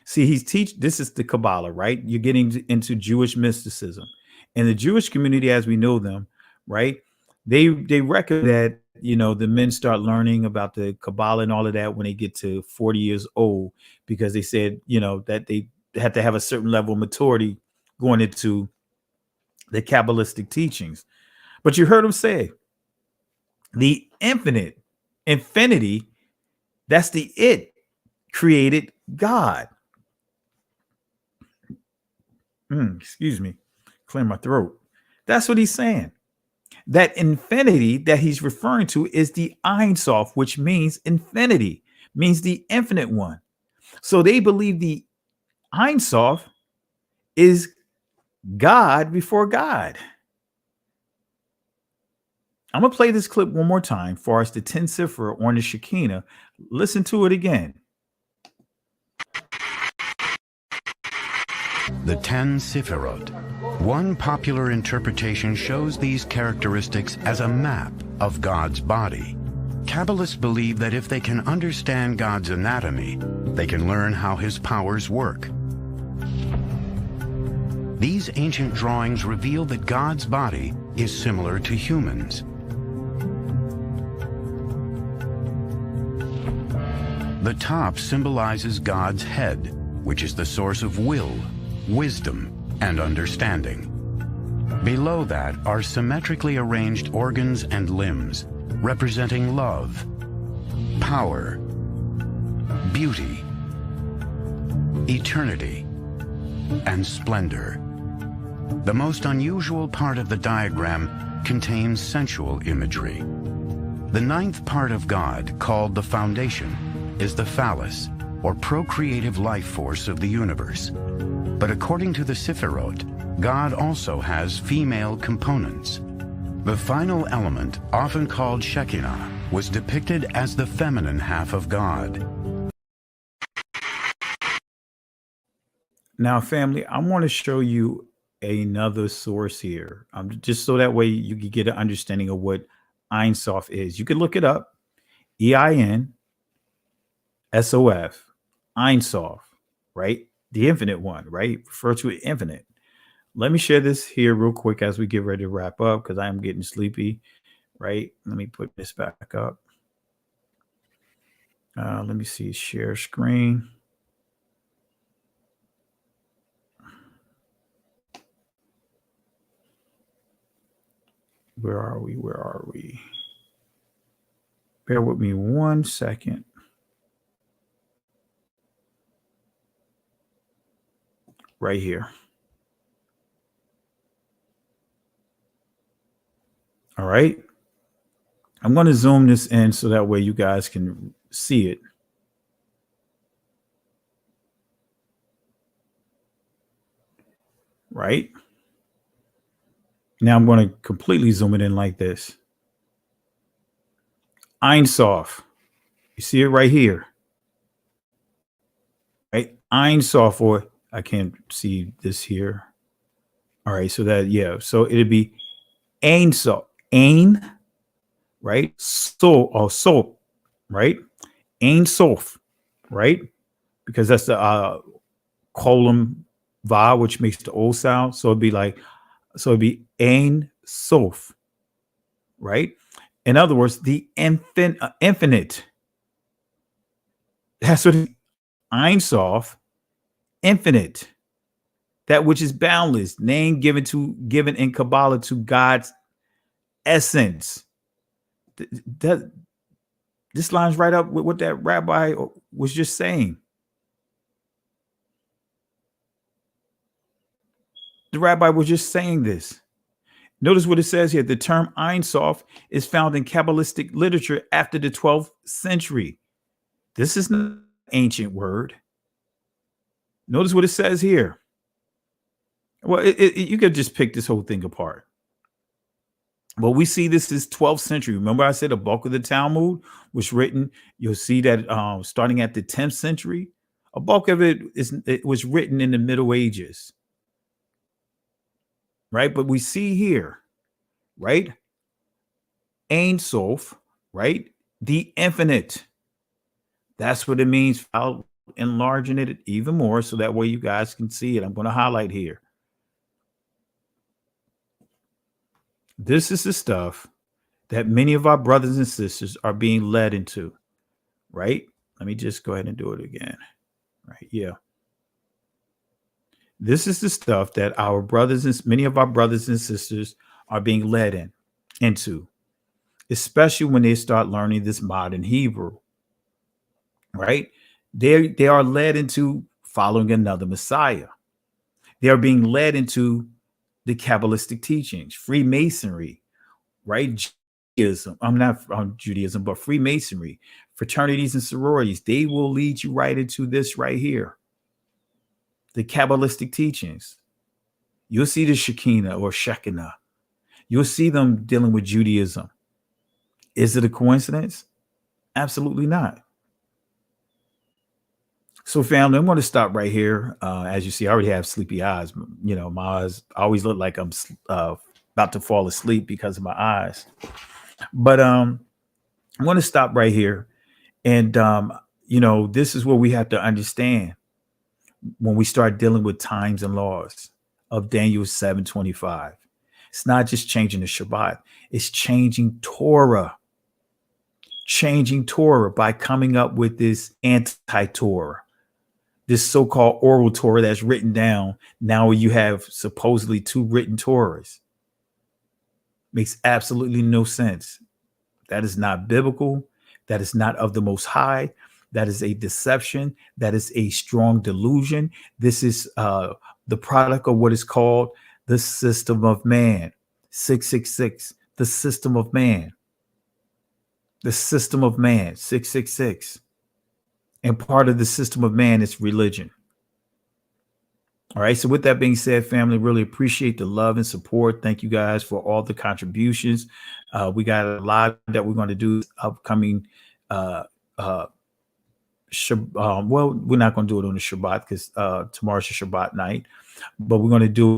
See, this is the Kabbalah, right? You're getting into Jewish mysticism. And the Jewish community, as we know them, right? They reckon that, the men start learning about the Kabbalah and all of that when they get to 40 years old, because they said, that they had to have a certain level of maturity going into the Kabbalistic teachings. But you heard him say the infinity, that's the it created God. Excuse me, clear my throat. That's what he's saying. That infinity that he's referring to is the Ein Sof, which means infinity, means the infinite one. So they believe the Ein Sof is God before God. I'm going to play this clip one more time for us, the 10 Sifra on the Shekinah. Listen to it again. The 10 Sifirot. One popular interpretation shows these characteristics as a map of God's body. Kabbalists believe that if they can understand God's anatomy, they can learn how his powers work. These ancient drawings reveal that God's body is similar to humans. The top symbolizes God's head, which is the source of will, wisdom, and understanding. Below that are symmetrically arranged organs and limbs, representing love, power, beauty, eternity, and splendor. The most unusual part of the diagram contains sensual imagery. The ninth part of God, called the foundation, is the phallus, or procreative life force of the universe. But according to the Sifirot, God also has female components. The final element, often called Shekinah, was depicted as the feminine half of God. Now, family, I want to show you another source here, just so that way you can get an understanding of what Ein Sof is. You can look it up, EINSOF, Ein Sof, right? The infinite one, right? Refer to it infinite. Let me share this here real quick as we get ready to wrap up, because I am getting sleepy, right? Let me put this back up. Let me see, share screen. Where are we? Where are we? Bear with me 1 second. Right here. All right. I'm going to zoom this in so that way you guys can see it. Right. Now I'm going to completely zoom it in like this. Ein Sof. You see it right here. Right? Ein Sof, or I can't see this here. All right, so that, yeah, so it'd be Ein Sof, Ein, right? So or Sof, right? Ein Sof, right? Because that's the column va, which makes the O sound. So it'd be Ein Sof, right? In other words, the infinite. That's what Ein Sof, infinite, that which is boundless, name given in Kabbalah to God's essence. That this lines right up with what that rabbi was just saying. The rabbi was just saying this. Notice what it says here. The term Ein Sof is found in Kabbalistic literature after the 12th century. This is not an ancient word. Notice what it says here. Well, you could just pick this whole thing apart. But we see this is 12th century. Remember I said a bulk of the Talmud was written. You'll see that starting at the 10th century. A bulk of it was written in the Middle Ages. Right? But we see here, right? Ein Sof, right? The infinite. That's what it means. I'll enlarge it even more so that way you guys can see it. I'm going to highlight here. This is the stuff that many of our brothers and sisters are being led into, right? Let me just go ahead and do it again. Right? Yeah. This is the stuff that many of our brothers and sisters are being led into, especially when they start learning this modern Hebrew, right? They are led into following another Messiah. They are being led into the Kabbalistic teachings, Freemasonry, right? Judaism. I'm not on Judaism, but Freemasonry, fraternities and sororities. They will lead you right into this right here. The Kabbalistic teachings. You'll see the Shekinah or Shekinah. You'll see them dealing with Judaism. Is it a coincidence? Absolutely not. So, family, I'm going to stop right here. As you see, I already have sleepy eyes. You know, my eyes always look like I'm about to fall asleep because of my eyes. But I'm going to stop right here. And, this is what we have to understand when we start dealing with times and laws of Daniel 7:25. It's not just changing the Shabbat. It's changing Torah. Changing Torah by coming up with this anti-Torah. This so-called oral Torah that's written down. Now you have supposedly two written Torahs. Makes absolutely no sense. That is not biblical. That is not of the Most High. That is a deception. That is a strong delusion. This is the product of what is called the system of man. 666, the system of man. The system of man, 666. And part of the system of man is religion. All right. So with that being said, family, really appreciate the love and support. Thank you guys for all the contributions. We got a lot that we're going to do upcoming. Well, we're not going to do it on the Shabbat because tomorrow's a Shabbat night, but we're going to do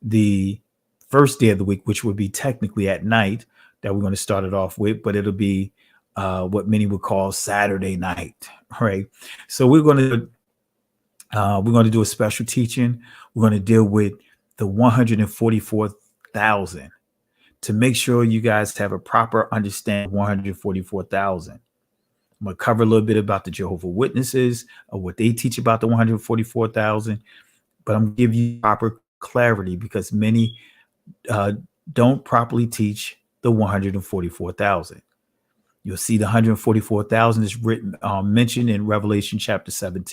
the first day of the week, which would be technically at night, that we're going to start it off with, but it'll be what many would call Saturday night, right? So we're going to do a special teaching. We're going to deal with the 144,000 to make sure you guys have a proper understanding of 144,000. I'm going to cover a little bit about the Jehovah's Witnesses, of what they teach about the 144,000, but I'm going to give you proper clarity because many don't properly teach the 144,000. You'll see the 144,000 is written, mentioned in Revelation chapter 7,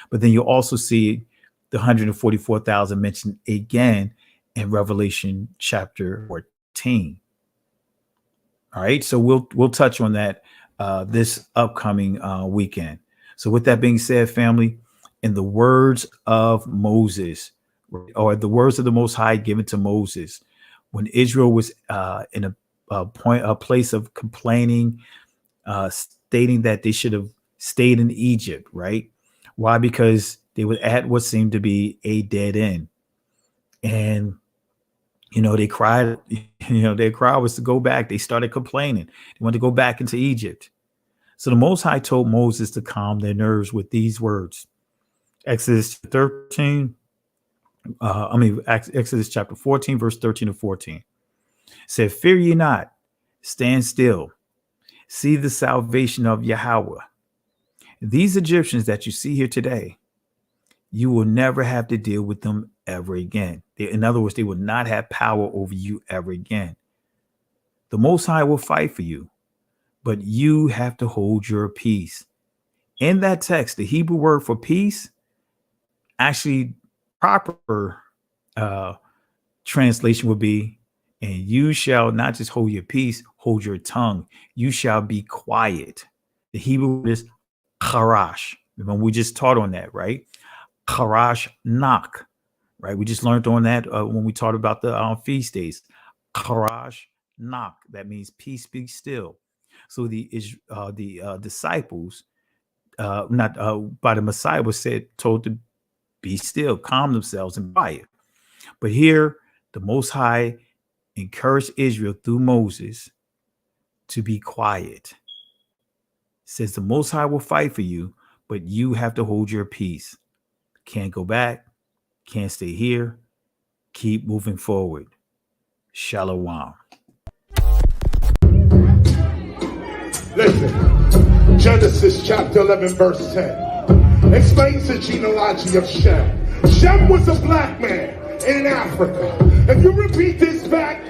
but then you'll also see the 144,000 mentioned again in Revelation chapter 14. All right, so we'll touch on that this upcoming weekend. So with that being said, family, in the words of Moses, or the words of the Most High given to Moses, when Israel was in a place of complaining, stating that they should have stayed in Egypt, right? Why? Because they were at what seemed to be a dead end. And, they cried, their cry was to go back. They started complaining. They wanted to go back into Egypt. So the Most High told Moses to calm their nerves with these words. Exodus 13, Exodus chapter 14, verse 13 to 14. Said, fear ye not, stand still, see the salvation of Yahweh. These Egyptians that you see here today, you will never have to deal with them ever again. In other words, they will not have power over you ever again. The Most High will fight for you, but you have to hold your peace. In that text, the Hebrew word for peace, actually proper translation would be, and you shall not just hold your peace, hold your tongue. You shall be quiet. The Hebrew word is charash. Remember, we just taught on that, right? Charash nak, right? We just learned on that when we taught about the feast days. Charash nak, that means peace, be still. So the disciples, not by the Messiah, was told to be still, calm themselves, and quiet. But here, the Most High encouraged Israel through Moses to be quiet. It says the Most High will fight for you, but you have to hold your peace. Can't go back, can't stay here. Keep moving forward. Shalom. Listen, Genesis chapter 11, verse 10 explains the genealogy of Shem. Shem was a black man in Africa. If you repeat this back,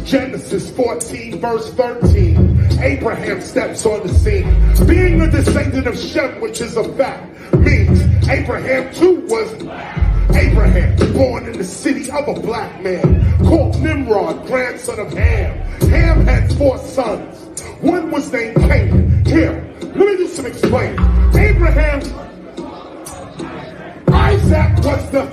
Genesis 14, verse 13, Abraham steps on the scene. Being a descendant of Shem, which is a fact, means Abraham too was black. Abraham, born in the city of a black man, called Nimrod, grandson of Ham. Ham had 4 sons. One was named Canaan. Here, let me do some explaining. Abraham, Isaac was the...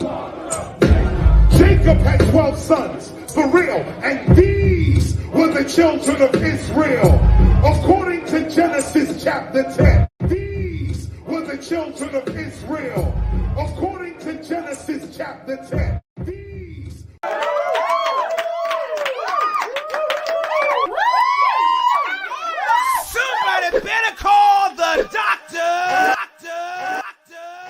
Jacob had 12 sons, for real, and these were the children of Israel. According to Genesis chapter 10, these were the children of Israel. According to Genesis chapter 10.